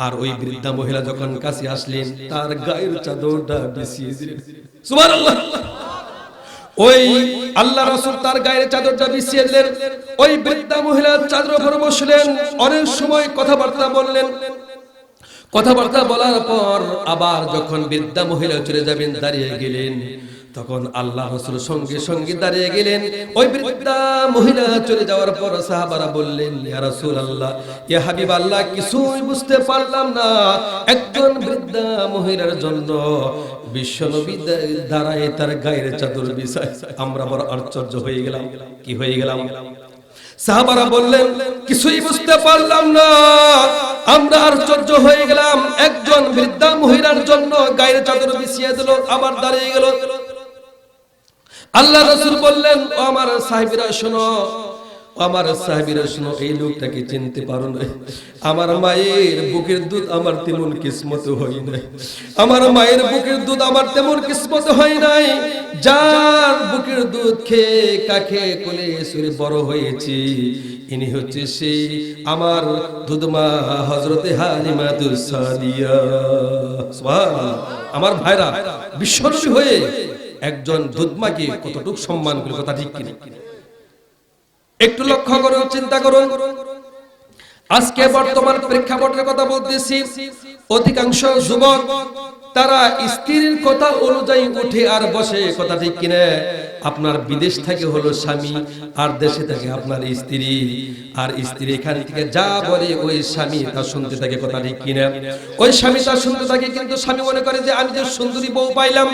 আর ওই বৃদ্ধা মহিলা যখন কাছে আসলেন, তার গায়ের চাদরটা বিছিয়ে দিলেন। সুবহানাল্লাহ। ওই আল্লাহ রাসূল তার গায়ের চাদরটা বিছিয়ে দিলেন, ওই বৃদ্ধা মহিলা চাদরের উপর বসলেন, অনেক সময় কথাবার্তা বললেন। কথাবার্তা বলার পর আবার যখন বৃদ্ধা মহিলা চলে যাবেন, দাঁড়িয়ে গেলেন, তখন আল্লাহ রাসূল সঙ্গে সঙ্গে দাঁড়িয়ে গেলেন। ওই বৃদ্ধা মহিলা চলে যাওয়ার পর সাহাবারা বললেন, ইয়া রাসূলুল্লাহ, ইয়া হাবিবাল্লাহ, কিছুই বুঝতে পারলাম না। একজন বৃদ্ধা মহিলার জন্য বিশ্বনবী দাঁড়ায় তার গায়ের চাদর বিছায়, আমরা বড় আশ্চর্য হয়ে গেলাম। কি হয়ে গেলাম? সাহাবারা বললেন, কিছুই বুঝতে পারলাম না, আমরা আশ্চর্য হয়ে গেলাম। একজন বৃদ্ধা মহিলার জন্য গায়ের চাদর বিছিয়ে দিল, আবার দাঁড়িয়ে গেল। আল্লাহ রাসূল বললেন, ও আমার সাহাবীরা শোনো, আমার সাহাবীরা শোনো, এই লোকটাকে চিনতে পারো না? আমার মায়ের বুকের দুধ আমার তেমন কিসমত হয় নাই, আমার মায়ের বুকের দুধ আমার তেমন কিসমত হয় নাই। যার বুকের দুধ খেয়ে কাকে কোলে সুরে বড় হয়েছি, ইনি হচ্ছে সেই আমার দুধমা হযরতে হালিমাতুস সাদিয়া। সুবহানাল্লাহ। আমার ভাইরা, বিশ্বনবী হয়ে একজন দুধমাকে কতটুকু সম্মান করে, কথা ঠিক কিনা? একটু লক্ষ্য করুন, চিন্তা করুন। আজকে বর্তমান প্রেক্ষাপটের কথা বলতেছি। অধিকাংশ যুবক তারা স্ত্রীর কথা অনুযায়ী উঠে আর বসে, কথা ঠিক কিনা? আপনার বিদেশ থেকে হলো স্বামী, আর দেশে থেকে আপনার স্ত্রী, আর স্ত্রী এখান থেকে যা বলে ওই স্বামী তা শুনতে থাকে, কথা ঠিক কিনা? ওই স্বামী তা শুনতে থাকে, কিন্তু স্বামী মনে করে যে আমি যে সুন্দরী বউ পাইলাম,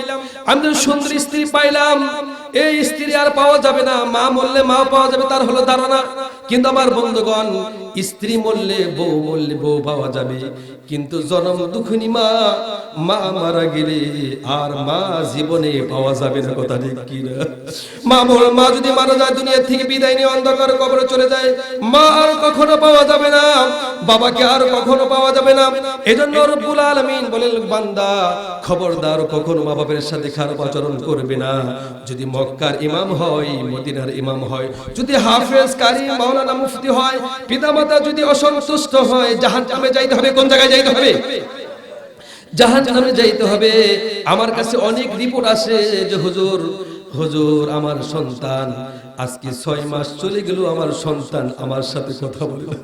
আমি যে সুন্দরী স্ত্রী পাইলাম, এই স্ত্রী আর পাওয়া যাবে না, মা মরলে মা পাওয়া যাবে, তার হলো ধারণা। কিন্তু আমার বন্ধুগণ, স্ত্রী মরলে বউ পাওয়া যাবে, কিন্তু জনম দুঃখিনী মা মারা গেলে আর মা জীবনে পাওয়া যাবে না, কথা ঠিক কিনা? মা যদি মারা যায়, দুনিয়া থেকে বিদায় নিয়ে অন্ধকার কবরে চলে যায়, মা আর কখনো পাওয়া যাবে না, বাবাকে আর কখনো পাওয়া যাবে না। এজন্য রব্বুল আলামিন বলেন, বান্দা খবরদার কখনো মা বাবার সাথে খারাপ আচরণ করবে না। যদি মক্কার ইমাম হয়, মদিনার ইমাম হয়, যদি হাফেজ, কারি, মাওলানা, মুফতি হয়, পিতামাতা যদি অসন্তুষ্ট হয়, জাহান্নামে যাইতে হবে। কোন জায়গায় যাইতে হবে? জাহান্নামে যাইতে হবে। আমার কাছে অনেক রিপোর্ট আসে যে হুজুর আমার সন্তান আজকে 6 মাস চলে গেল, আমার সন্তান আমার সাথে কথা বলে না,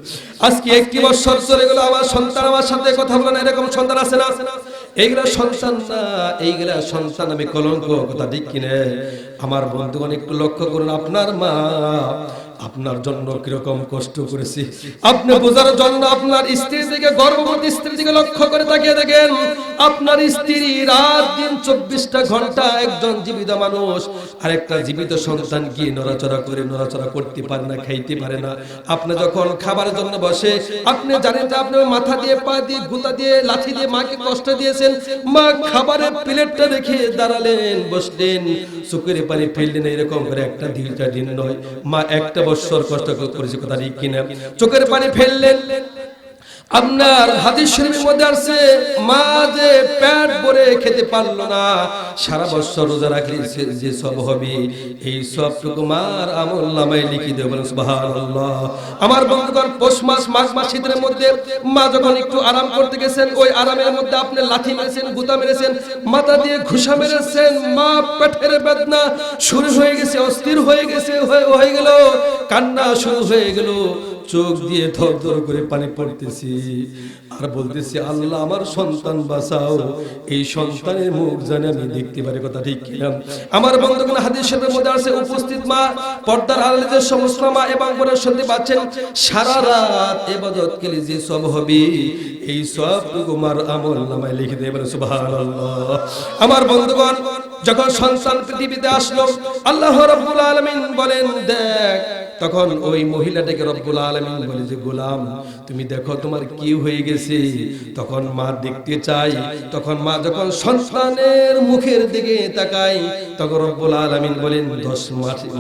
আজকে 1 বছর চলে গেল, আমার সন্তান আমার সাথে কথা বলে না। এরকম সন্তান আছে না? এইগুলা সন্তান না, এইগুলা সন্তান আমি কলঙ্ক, কথা ঠিক কিনা? আমার বন্ধুগণ, একটু লক্ষ্য করুন, আপনার মা আপনার জন্য কিরকম কষ্ট করেছে, আপনি বোঝার জন্য আপনার স্ত্রী থেকে, গর্ভবতী স্ত্রী থেকে লক্ষ্য করে তাকিয়ে দেখেন। আপনার স্ত্রী রাত দিন 24টা ঘন্টা একজন জীবিত মানুষ, আর একটা জীবিত সন্তান কি নড়াচড়া করতে পারে না, খাইতে পারে না। আপনি যখন খাবারের জন্য বসে, আপনি জানেন যে আপনি মাথা দিয়ে, পা দিয়ে, গুতা দিয়ে, লাঠি দিয়ে মাকে কষ্ট দিয়েছেন। মা খাবারের প্লেটটা রেখে দাঁড়ালেন, বসলেন, চোখের পানি ফেললেন। এরকম করে 1-2 দিন নয়, মা 1 বছর কষ্ট করেছে, কথা ঠিক কিনা? চোখের পানি ফেললেন, আপনার হাদিস শরীফের মধ্যে আছে মা যে পেট ভরে খেতে পারলো না, সারা বছর রোজা রাখলে যে সব হবে এই সবটুকু মার আমল নামায় লিখে দেবে। বলেন সুবহানাল্লাহ। আমার বন্ধুগণ, পৌষ মাস মাঘ মাস শীতের মধ্যে মা যখন একটু আরাম করতে গেছেন, ওই আরামের মধ্যে আপনি লাঠি মেরেছেন, গুতা মেরেছেন, মাথা দিয়ে ঘুষা মেরেছেন, মা পেটের বেদনা শুরু হয়ে গেছে, অস্থির হয়ে গেছে, হয়ে গেল, কান্না শুরু হয়ে গেল, চোখ দিয়ে থর থর করে পানি পড়তেছি আর বলতেছি আল্লাহ আমার সন্তান বাঁচাও, এই সন্তানের মুখ জানি আমি দেখতে পারি। কথা ঠিক কিনা? আমার বন্ধুগণ, হাদিস শরীফের মধ্যে আছে উপস্থিত মা, পর্দার আড়ালে যে সমস্ত মা এবং বোনের শুনতে পাচ্ছেন, সারা রাত ইবাদত করলে যে সব হবে এই সবটুকু মার আমল নামায় লিখে দেবেন। সুবহানাল্লাহ। আমার বন্ধুগণ, যখন সন্তান পৃথিবীতে আসলো, আল্লাহ রাব্বুল আলামিন বলেন দেখ, তখন ওই মহিলাটাকে রব্বুল আলামিন বলে যে গোলাম তুমি দেখো তোমার কি হয়ে গেছে। তখন মা দেখতে চাই, তখন মা যখন সন্তানের মুখের দিকে তাকায়, তখন রব্বুল আলামিন বলেন 10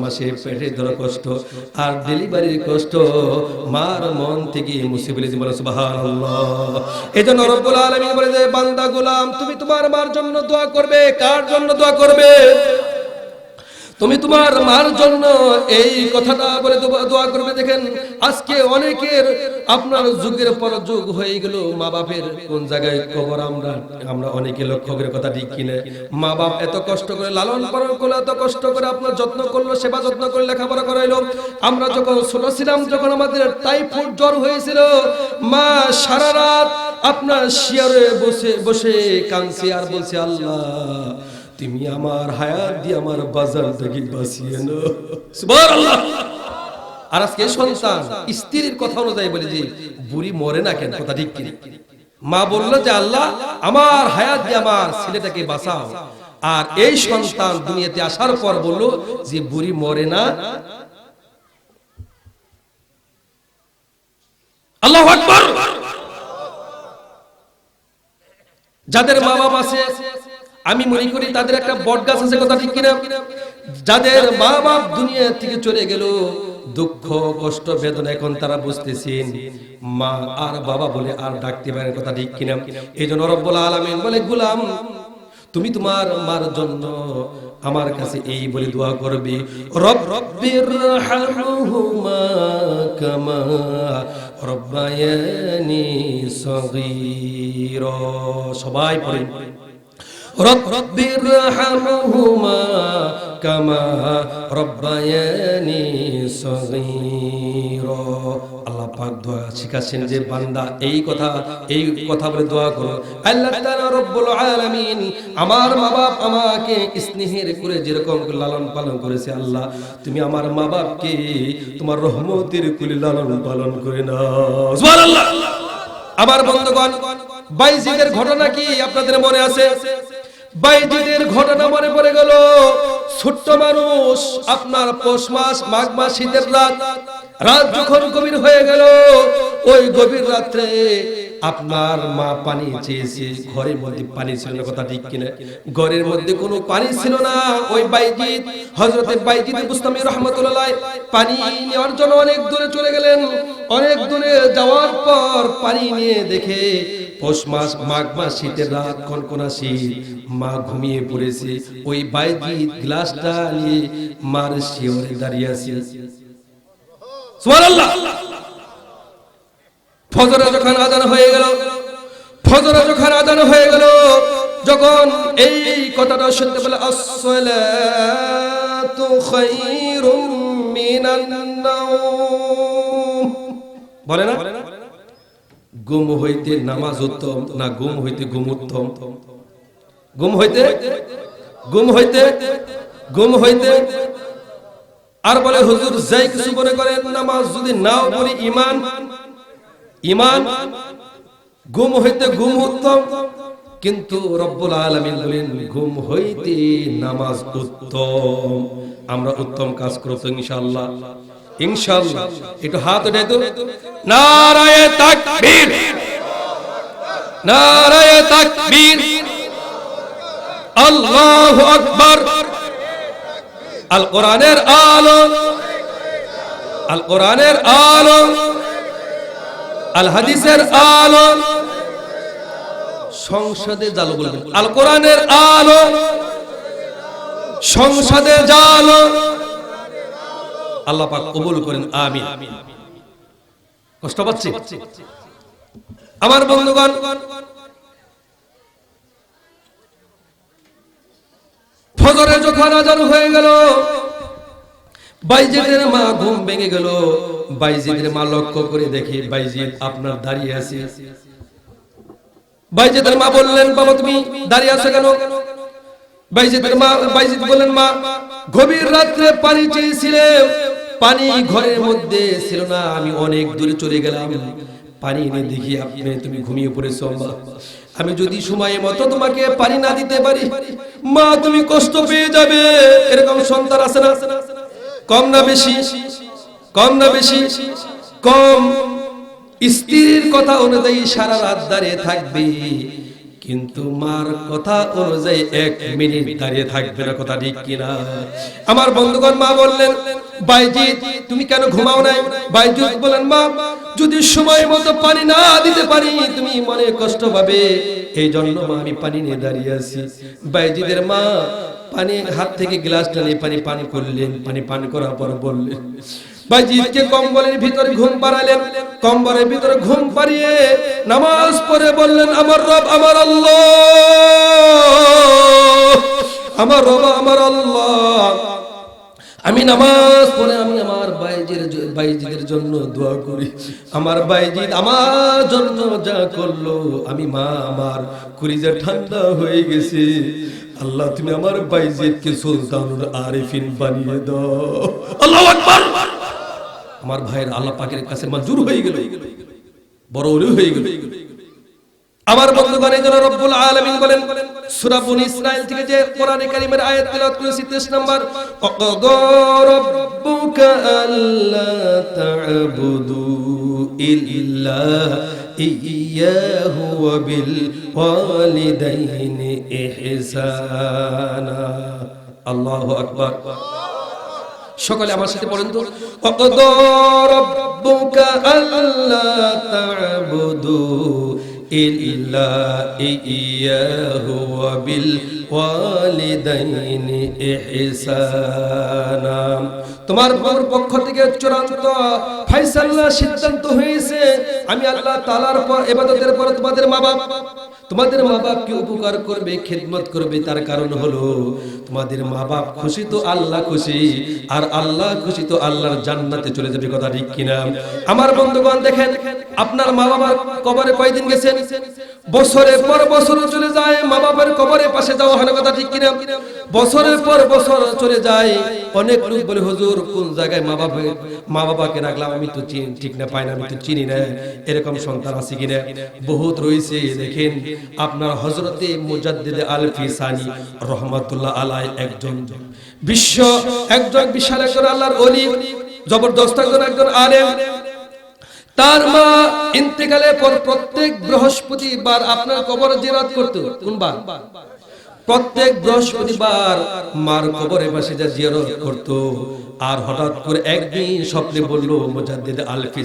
মাসে পেটে ধরা কষ্ট আর ডেলিভারির কষ্ট মার মন থেকে মুছে ফেলেছে। বলে সুবহানাল্লাহ। এজন্য রব্বুল আলামিন বলে যে বান্দা গোলাম তুমি তোমার মার জন্য দোয়া করবে। কার জন্য দোয়া করবে? তুমি তোমার মার জন্য এই কথাটা বলে দোয়া করবে। দেখেন আজকে অনেকের আপনার যুগের পর যুগ হয়ে গেল, মা বাপের কোন জায়গায় কবর আমরা অনেকে লক্ষ্য করে। কথা ঠিক কিনা? মা বাপ এত কষ্ট করে লালন পালন করলো, এত কষ্ট করে আপনার যত্ন করলো, সেবা যত্ন করে লেখাপড়া করাইলো। আমরা যখন ছোট ছিলাম, যখন আমাদের টাইফয়েড জ্বর হয়েছিল, মা সারা রাত আপনার শিয়ারে বসে বসে কাঁদছে আর বলছে আল্লাহ তুমি আমার হায়াত দিয়ে আমার বাজারটাকে বাঁচিয়ে নাও। সুবহানাল্লাহ। আর আজকে সন্তান স্ত্রীর কথা অনুযায়ী বলে যে বুড়ি মরে না কেন? কথা ঠিক কিনা? মা বললো যে আল্লাহ আমার হায়াত দিয়ে আমার ছেলেটাকে বাঁচাও, আর এই সন্তান দুনিয়াতে আসার পর বললো যে বুড়ি মরে না। আল্লাহু আকবার। যাদের মা বাবা আছে আমি মনে করি তাদের একটা বটগাছ আছে। কথা ঠিক কিনা? যাদের মা বাপ দুনিয়া থেকে চলে গেল, দুঃখ কষ্ট বেদনা এখন তারা বুঝতেছেন, মা আর বাবা বলে আর ডাকতে পারেন। কথা ঠিক কিনা? এই জন্য রব্বুল আলামিন বলে গোলাম তুমি তোমার মার জন্য আমার কাছে এই বলে দোয়া করবে, রব্বিরহামহুমা কামা রব্বায়ানি সগীরা। সবাই পড়েন রব্বিরহামহুমা কামা রব্বায়ানি সগীরা। আল্লাহ পাক দোয়া শিখাচ্ছেন যে বান্দা এই কথা বলে দোয়া করো, আল্লাহ তাআলা রব্বুল আলামিন আমার মা বাপ আমাকে স্নেহের করে যেরকম লালন পালন করেছে, আল্লাহ তুমি আমার মা বাপকে তোমার রহমতের কুলে লালন পালন করে নাও। সুবহানাল্লাহ। আমার বন্ধুগণ, বাইজিদের ঘটনা কি আপনাদের মনে আছে? বাইজিদের ঘটনা মনে পড়ে গেল। ছোট্ট মানুষ, আপনার পৌষ মাস মাঘ মাস শীতের রাত যখন গভীর হয়ে গেল, ওই গভীর রাত্রে আপনার মা পানি চেয়েছে, ঘরের মধ্যে পানি ছিল না। কথা ঠিক কিনা? ঘরের মধ্যে কোনো পানি ছিল না। ওই বাইজিদ, হযরতে বাইজিদ বুস্তামি রাহমাতুল্লাহ পানি নেওয়ার জন্য অনেক দূরে চলে গেলেন। অনেক দূরে যাওয়ার পর পানি নিয়ে দেখে পৌষ মাস মাঘ মাস শীতের রাত, কনকনা শীত, মা ঘুমিয়ে পড়েছে। ওই বাইজিদ গ্লাসটা নিয়ে মার শিয়রে দাঁড়িয়ে আছে। সুবহানাল্লাহ। ফজরে যখন আযান হয়ে গেল, যখন এই কথাটা শুনতে পেল, আসসালাতু খায়রুম মিনান নাওম, বলে না ঘুম হইতে নামাজ উত্তম না ঘুম হইতে ঘুম উত্তম? ঘুম হইতে আর বলে হুজুর যাই কিছু মনে করেন, নামাজ যদি নাও পড়ি ঈমান ঘুম হইতে ঘুম উত্তম। কিন্তু রব্বুল আলামিন বলেন ঘুম হইতে নামাজ উত্তম। আমরা উত্তম কাজ করব তো ইনশাআল্লাহ। ইনশাআল্লাহ। একটু হাত উঠাই তো, নারায়ে তাকবীর, নারায়ে তাকবীর, আল্লাহু আকবার। আল কোরআনের আলো, আল কোরআনের আলো, আল হাদিসের আলো, সংসদে জালো বলবেন, আল কোরআনের আলো, সংসদে জালো। আল্লাহ পাক কবুল করেন, আমিন। কষ্ট পাচ্ছি আমার বন্ধুগণ, ফজরে যখন আযান হয়ে গেল, বাইজিদের মা ঘুম ভেঙে গেল। বাইজিদের মা লক্ষ্য করে দেখে বাইজিদ আপনার দাঁড়িয়ে আছে। বাইজিদের মা বললেন, বাবা তুমি দাঁড়িয়ে আছো কেন? বাইজিদ বললেন, মা গভীর রাত্রে পানি চেয়েছিলাম, পানি ঘরের মধ্যে ছিল না, আমি অনেক দূরে চলে গেলাম, পানি এনে দেখি তুমি ঘুমিয়ে পড়েছো। আমি যদি সময় মতো তোমাকে পানি না দিতে পারি, মা তুমি কষ্ট পেয়ে যাবে। এরকম সন্তান আছে না? কম না বেশি? কম না বেশি? কম। স্ত্রীর কথা অনুযায়ী সারা রাত দাঁড়িয়ে থাকবে, কিন্তু মার কথা অনুযায়ী 1 মিনিট দাঁড়িয়ে থাকবে না। কথা ঠিক কিনা? আমার বন্ধুগণ, মা বললেন, বাইজিদ তুমি কেন ঘুমাও নাই? বাইজিদ বলেন, মা যদি সময় মতো পানি না দিতে পারি তুমি মনে কষ্ট পাবে, এই জন্য মা আমি পানি নিয়ে দাঁড়িয়ে আছি। বাইজিদের মা পানি হাত থেকে গ্লাসটা নিয়ে পানি পান করলেন। পানি পান করার পর বললেন, বাইজিদকে কম্বলের ভিতরে ঘুম পাড়ালেন। কম্বলের ভিতরে ঘুম পাড়িয়ে নামাজ পড়ে বললেন, আমার রব আমার আল্লাহ, আমার রব আমার আল্লাহ, আমি নামাজ পড়ে আমি আমার বাইজিদের জন্য দোয়া করি। আমার বাইজিদ আমার জন্য যা করলো, আমি মা আমার কলিজা ঠান্ডা হয়ে গেছে। আল্লাহ তুমি আমার বাইজিদকে সুলতানুল আরিফিন বানিয়ে দাও। আল্লাহু আকবার। আমার ভাইয়ের আল্লাহ পাকের কাছে মঞ্জুর হয়ে গেল, বড় ওলি হয়ে গেল। আমার বন্ধুগণ, এজন্য রব্বুল আলামিন বলেন সূরা বনী ইসরাইল থেকে যে কোরআনে কারীমের আয়াত তেলাওয়াত করেছি 23 নম্বর, ওয়াকাদা রাব্বুকা আল্লা তা'বুদু ইল্লা ইয়্যাহু ওয়া বিল ওয়ালিদাইনি ইহসানা। আল্লাহু আকবার। সকলে আমার সাথে পড়েন তো, ওয়াকাদা রাব্বুকা আল্লা তা'বুদু ইল্লা ইয়্যাহু ওয়া বিল ওয়ালিদাইনি ইহসানা। তোমার পক্ষ থেকে চূড়ান্ত ফয়সালা সিদ্ধান্ত হয়েছে, আমি আল্লাহ তাআলার পর ইবাদতের পর তোমাদের মা বাপকে উপকার করবে, খেদমত করবে। তার কারণ হলো তোমাদের মা বাপ খুশি তো আল্লাহ খুশি, আর আল্লাহ খুশি তো আল্লাহর জান্নাতে চলে যাবে। কথা ঠিক কিনা? আমার বন্ধুগণ দেখেন, আপনার মা বাবার কবরে কয়দিন গেছেন? বছরের পর বছর চলে যায়, মা বাবার কবরের পাশে যাওয়া হয় না। কথা ঠিক কিনা? বছরের পর বছর চলে যায়। অনেক লোক বলে, হুজুর কোন জায়গায় মা বাবাকে রাখলাম, আমি তো ঠিক না পাই না, আমি তো চিনি না। এরকম সন্তান আছে কিনা? বহুত রয়েছে। দেখেন আপনার হযরতে মুজাদ্দিদ আলফি সানি রহমাতুল্লাহ আলাইহি একজন বিশাল একজন আল্লাহর ওলি, জবরদস্ত একজন আলেম। তার মা ইন্তেকালের পর প্রত্যেক বৃহস্পতিবার আপনার কবর জিয়ারত করত। কোন বার? প্রত্যেক বৃহস্পতিবার মার কবরের পাশে যা জিয়ারত করত। আর হঠাৎ করে একদিন স্বপ্নে বলল, মুজাদ্দিদ আলফি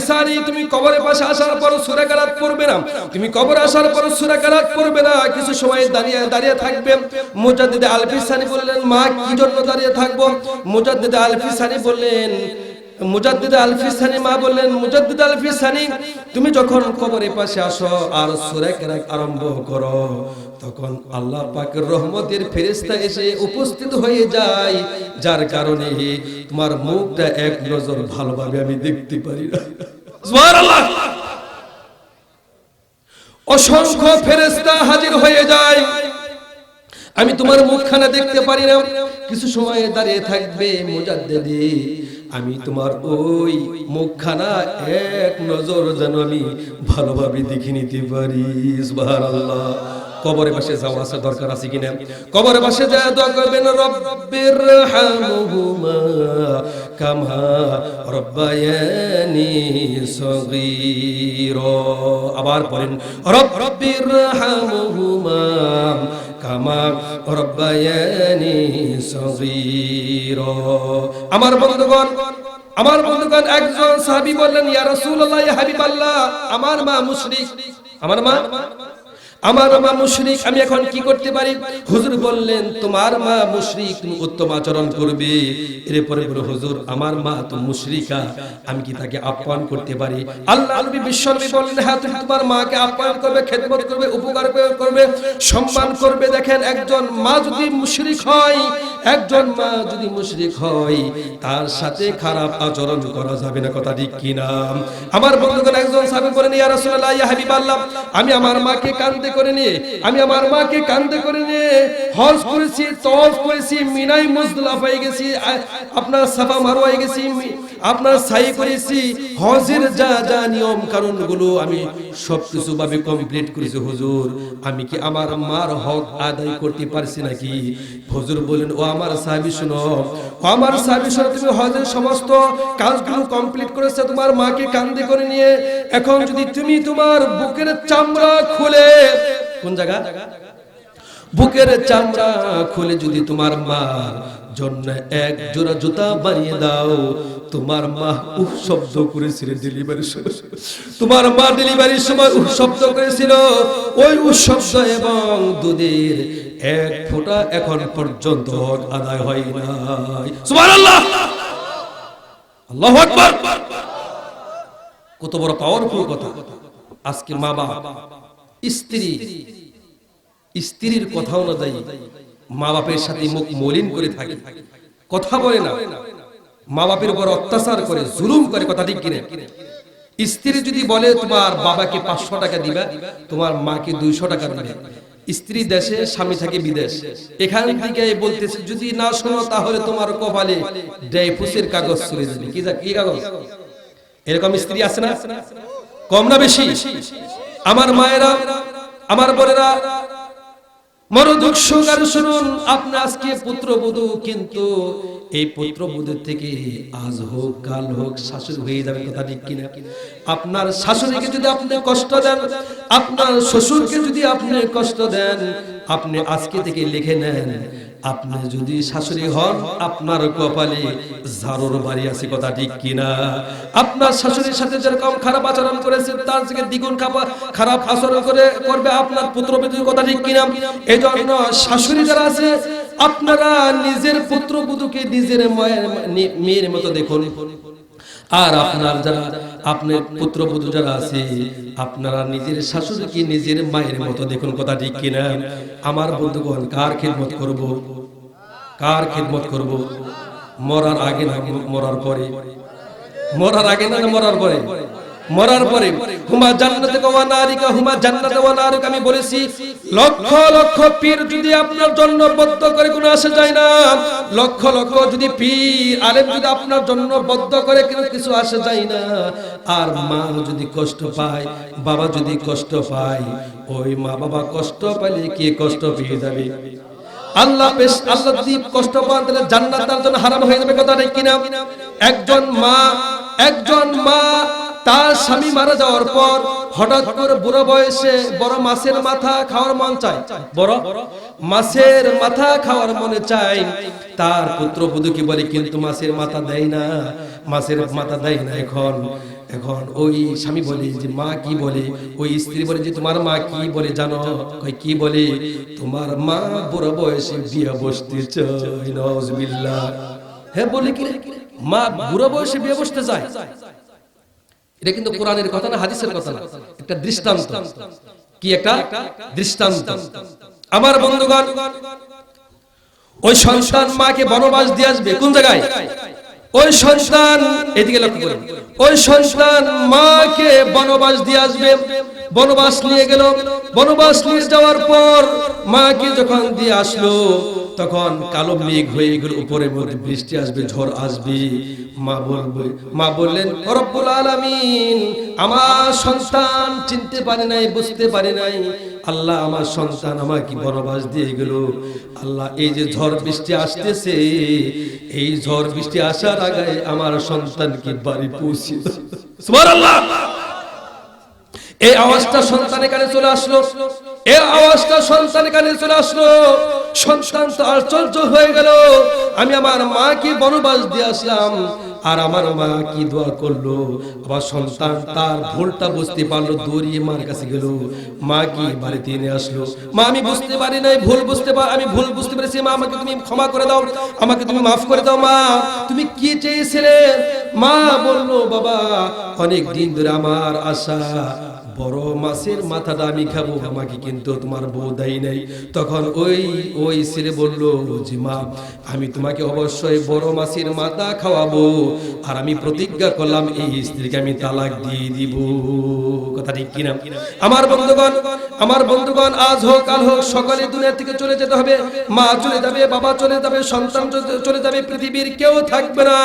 সানি তুমি কবরের পাশে আসার পর সূরা কালাত পড়বে না, তুমি কবরে আসার পর সূরা কালাত পড়বে না, কিছু সময় দাঁড়িয়ে থাকবে। মুজাদ্দিদ আলফি সানি বললেন, মা কি জন্য দাঁড়িয়ে থাকবো? মুজাদ্দিদ আলফি সানি বললেন, মা বললেন, মুজাদ্দিদ আলফি সানি তুমি যখন কবরের পাশে আসো আর সূরা কালাত আরম্ভ করো, তখন আল্লাহ পাকের রহমতের ফেরেশতা এসে উপস্থিত হয়ে যায়, যার কারণে তোমার মুখটা এক নজর ভালোভাবে আমি দেখতে পারি না। সুবহানাল্লাহ। অসংখ্য ফেরেশতা হাজির হয়ে যায়, আমি তোমার মুখখানা দেখতে পারি না। কিছু সময় দাঁড়িয়ে থাকবে, মুজাদ্দিদি আমি তোমার ওই মুখখানা এক নজর যেন আমি ভালোভাবে দেখে নিতে পারি। সুবহানাল্লাহ। কবরে পাশে যাওয়া আছে দরকার আছে কিনা? কবরে পাশে যায় দোয়া করবেন, রব্বির হামহুমা কামা রব্বায়ানি সগীরা। আবার পড়েন, রব্বির হামহুমা কামা রব্বায়ানি সগীরা। আমার বন্ধুগণ, আমার বন্ধুগণ, একজন সাহাবী বললেন, ইয়া রাসূলুল্লাহ, ইয়া হাবিবাল্লাহ, আমার মা মুশরিক, আমার মা মুশরিক, আমি এখন কি করতে পারি? হুজুর বললেন, তোমার মা মুশরিক, তুমি উত্তম আচরণ করবে। এরপরে বলে, হুজুর আমার মা তো মুশরিকা, আমি কি তাকে আপ্যায়ন করতে পারি? আল্লাহ নবী বিশ্বনবী বললেন, হ্যাঁ, তুমি তোমার মাকে আপ্যায়ন করবে, খেদমত করবে, উপকার করবে, সম্মান করবে। দেখেন, একজন মা যদি মুশরিক হয়, তার সাথে খারাপ আচরণ করা যাবে না, কথা ঠিক কিনা? আমার বন্ধুগণ, একজন সাহাবী বলেন, ইয়া রাসূলুল্লাহ, ইয়া হাবিবাল্লাহ, আমি আমার মাকে কাঁধে করে নিয়ে হজ করেছি, তওয়াফ করেছি, মিনায় মুজদালিফায় গেছি, আপনার সাফা মারওয়ায় গেছি, আপনার সাই করেছি, হজের যা যা নিয়ম কানুন গুলো আমি সবকিছু ভাবে কমপ্লিট করেছি। হুজুর, আমি কি আমার মার হক আদায় করতে পারছি নাকি? হুজুর বলেন, ও আমার সাহাবী শুনো, তুমি হজের সমস্ত কাজগুলো কমপ্লিট করেছো তোমার মাকে কাঁধে করে নিয়ে। এখন যদি তুমি তোমার বুকের চামড়া খুলে, কোন জায়গা? বুকের চামড়া খুলে যদি তোমার মার জন্য এক জোড়া জুতা বানিয়ে দাও, তোমার মা উহ শব্দ করেছিল ডেলিভারির সময়, তোমার মা ডেলিভারির সময় উহ শব্দ করেছিল, ওই উহ শব্দ এবং দুধের এক ফোঁটা এখন পর্যন্ত আদায় হয় নাই। সুবহানাল্লাহ, আল্লাহু আকবার। কত বড় পাওয়ারফুল কথা। আজকে মা বাবা, স্ত্রীর কথা অনুযায়ী মা বাপের সাথে মুখ মলিন করে থাকে, কথা বলে না, মা বাপের উপর অত্যাচার করে, জুলুম করে, কথা ঠিক কিনা? স্ত্রী যদি বলে তোমার বাবাকে 500 টাকা দিবা, তোমার মাকে 200 টাকা দিবে। স্ত্রী দেশে, স্বামী থাকে বিদেশ, এখান থেকে বলতেছে যদি না শোনো তাহলে তোমার কপালে ডাইভোর্সের কাগজ চলে যাবে। কি কাগজ? এরকম স্ত্রী আছে না? কম না বেশি? আমার মায়েরা, আমার বোনেরা, মনোযোগ সহকারে শুনুন। আপনি আজকে পুত্রবধূ, কিন্তু এই পুত্রবধূ থেকে আজ হোক কাল হোক শাশুড়ি হয়ে যাবে, কথা ঠিক কিনা? আপনার শাশুড়িকে যদি আপনি কষ্ট দেন, আপনার শ্বশুরকে যদি আপনি কষ্ট দেন, আপনি আজকে থেকে লিখে নেন, আপনি যদি শাশুড়ি হন, আপনার কপালে ঝাড়ুর বাড়ি আছে, কথা ঠিক কিনা? আপনার শাশুড়ির সাথে যেরকম খারাপ আচরণ করেছে, তার থেকে দ্বিগুণ খারাপ আচরণ করবে আপনার পুত্রবধূ, কথা ঠিক কিনা? এই জন্য শাশুড়ি যারা আছে, আপনারা নিজের পুত্রবধূকে নিজের মেয়ের মতো দেখুন। আর আপনার পুত্রবধূ যারা আছে, আপনারা নিজের শাশুড়িকে নিজের মায়ের মতো দেখুন, কথা ঠিক কিনা? আমার বন্ধুগণ, কার খিদমত করব? মরার আগে না মরার পরে? মরার আগে না মরার পরে? মরার পরে। হুমা জান্নাতে ওয়া নারিকা, হুমা জান্নাতে ওয়া নারিকা। আমি বলেছি, লক্ষ লক্ষ পীর যদি আপনার জন্য বদ্ধ করে কোনো আসে যায় না, লক্ষ লক্ষ যদি পীর আলেম যদি আপনার জন্য বদ্ধ করে কিছু আসে যায় না। আর মা যদি কষ্ট পায়, বাবা যদি কষ্ট পায়, ওই মা বাবা কষ্ট পাইলে কে কষ্ট পেয়ে যাবে? আল্লাহ যদি কষ্ট পান, তাহলে জান্নাত তার জন্য হারাম হয়ে যাবে, কথা ঠিক কিনা? একজন মা তার স্বামী মারা যাওয়ার পর হঠাৎ করে বুড়ো বয়সে বড় মাছের মাথা খাওয়ার মন চায়, বড় মাছের মাথা খাওয়ার মনে চায়। তার পুত্রবধূকে বলে, কিন্তু মাছের মাথা দেয় না। এখন ওই স্বামী বলে যে মা কি বলে, ওই স্ত্রী বলে যে তোমার মা কি বলে জানো? কি বলে? তোমার মা বুড়ো বয়সে বিয়ে বসতে চায়। নাউজুবিল্লাহ। হ্যাঁ, বলে কি মা বুড়ো বয়সে বিয়ে বসতে চায়? এটা কিন্তু কোরআনের কথা না, হাদিসের কথা না, একটা দৃষ্টান্ত। কি একটা দৃষ্টান্ত? আমার বন্ধুগণ, ওই সন্তান মাকে বনবাস দিয়ে আসবে, কোন জায়গায়? ওই সন্তান, এদিকে লক্ষ্য করুন, ওই সন্তান মাকে বনবাস দিয়ে আসবে। বনবাস নিয়ে গেল, বনবাস নিয়ে যাওয়ার পর মাকে যখন দিয়ে আসলো, তখন কালো মেঘ হয়ে গেল, উপরের মধ্যে বৃষ্টি আসবে, ঝড় আসবে। মা বললেন, রব্বুল আলামিন, আমার সন্তান চিনতে পারে নাই, বুঝতে পারে নাই। আল্লাহ, আমার সন্তান আমাকে বনবাস দিয়ে গেল। আল্লাহ, এই যে ঝড় বৃষ্টি আসতেছে, এই ঝড় বৃষ্টি আসার আগে আমার সন্তানকে বাড়ি পৌঁছে দাও। সুবহানাল্লাহ। এই আওয়াজটা সন্তানের কানে চলে আসলো। এই আওয়াজটা সন্তানের কানে চলে আসলো। সন্তান তো আশ্চর্য হয়ে গেল, আমি আমার মাকে বনবাস দিয়ে আসলাম আর আমার মা কি দোয়া করলো। আবার সন্তান তার ভুলটা বুঝতে পারলো, দৌড়িয়ে মার কাছে গেল, মা কি বাড়িতে এনে আসলো। মা আমি বুঝতে পারি নাই, আমি ভুল বুঝতে পেরেছি, মা আমাকে তুমি ক্ষমা করে দাও, আমাকে তুমি মাফ করে দাও। মা তুমি কি চেয়েছিলে? মা বললো, বাবা অনেক দিন ধরে আমার আশা বড় মাছের মাথাটা আমি খাবো, আমাকে কিন্তু তোমার বউ দেয় নাই। তখন ওই ছেলে বললো, জি মা আমি তোমাকে অবশ্যই বড় মাছের মাথা খাওয়াবো, আর আমি প্রতিজ্ঞা করলাম এই স্ত্রীকে আমি তালাক দিয়ে দিব। কথা ঠিক কিনা? আমার বন্ধুগণ আজ হোক কাল হোক সকালে দুনিয়া থেকে চলে যেতে হবে। মা চলে যাবে, বাবা চলে যাবে, সন্তান চলে যাবে, পৃথিবীর কেউ থাকবে না।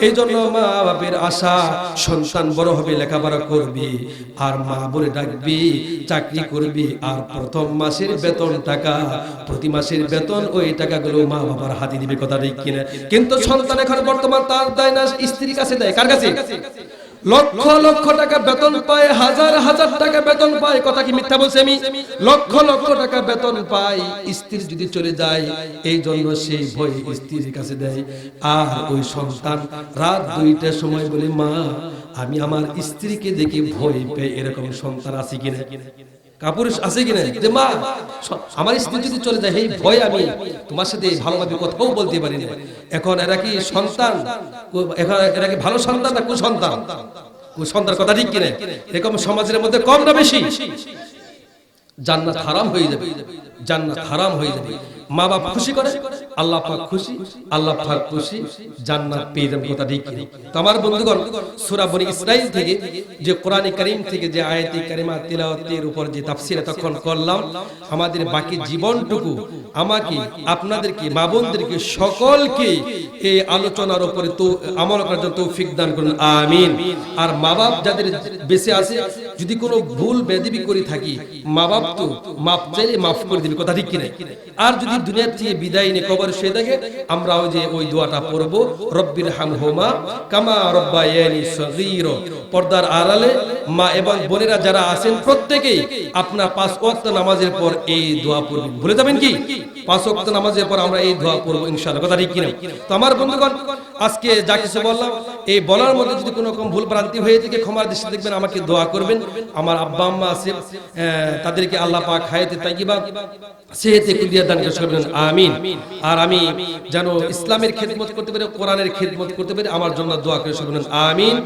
এই জন্য মা বাপের আশা সন্তান বড় হবে, লেখাপড়া করবে, আর মা বলে ডাকবি, চাকরি করবি, আর প্রথম মাসের বেতন টাকা, প্রতি মাসের বেতন ওই টাকাগুলো মা বাবার হাতে দিবে। কথা ঠিক কিনা? কিন্তু সন্তান এখন বর্তমান তার দেয় না, স্ত্রীর কাছে দেয়। কার কাছে? লক্ষ লক্ষ টাকা বেতন পায়, হাজার হাজার টাকা বেতন পায়। কথা কি মিথ্যা বলছি আমি? লক্ষ লক্ষ টাকা বেতন পায়, স্ত্রী যদি চলে যায় এই জন্য সেই ভয় স্ত্রীর কাছে দেয়। আর ওই সন্তান রাত 2টার সময় বলে, মা আমি আমার স্ত্রীকে দেখে ভয় পেয়ে। এরকম সন্তান আছে কিনা? কাপুরুষ আছে কিনা? যে মা আমার স্ত্রী যদি চলে যায় এই ভয় আমি তোমার সাথে ভালোভাবে কথাও বলতে পারি না। এখন এরা কি সন্তান? এখন এরা কি ভালো সন্তান না কুসন্তান? কুসন্তান। কথা ঠিক কিনা? এরকম সমাজের মধ্যে কম না বেশি? জান্নাত হারাম হয়ে যাবে, জান্নাত হারাম হয়ে যাবে। মা বাপ খুশি করে, আল্লাহ পাক খুশি, আল্লাহ পাক খুশি, জান্নাত পেয়ে যাবে। কথা ঠিক কি? তো আমার বন্ধুগণ, সূরা বনী ইসরাইল থেকে যে কোরআনে কারীম থেকে যে আয়াতে কারিমা তিলাওয়াতের উপর যে তাফসীর তখন করলাম, আমাদের বাকি জীবনটুকু আমাকে আপনাদেরকে মা বোনদেরকে সকলকে এই আলোচনার উপরে তো আমল করার জন্য তৌফিক দান করুন, আমিন। আর মা বাপ যাদের বেঁচে আছে যদি কোনো ভুল বেদিবি করে থাকি, মা বাপ তো মাফ চাইলে মাফ করে দিবে। কথা ঠিক কি না? আর যদি দুনিয়া থেকে বিদায় নিয়ে কবরে শুয়ে থাকে, আমরা ওই দোয়াটা পড়ব, রব্বির হামহুমা কামা রব্বায়ানি সগীরা। পর্দার আড়ালে মা এবং বোনেরা যারা আছেন প্রত্যেকেই আপনার 5 ওয়াক্ত নামাজের পর এই দোয়া পড়বেন। ভুলে যাবেন কি? 5 ওয়াক্ত নামাজের পর আমরা এই দোয়া পড়ব ইনশাআল্লাহ। কথা ঠিক কি না? তো আমার বন্ধুগণ, আজকে যা কিছু বললাম এই বলার মধ্যে যদি কোনো রকম ভুল ভ্রান্তি হয়ে থাকে ক্ষমার দৃষ্টিতে দেখবেন, আমাকে দোয়া করবেন। আমার আব্বা আম্মা আছে, তাদেরকে আল্লাহ পাক হায়াতে তাইয়্যিবা সেহতে কুলিয়া দান করবেন, আমিন। আর আমি যেন ইসলামের খেদমত করতে পারি, কোরআনের খেদমত করতে পারি, আমার জন্য দোয়া করে শুনবেন, আমিন।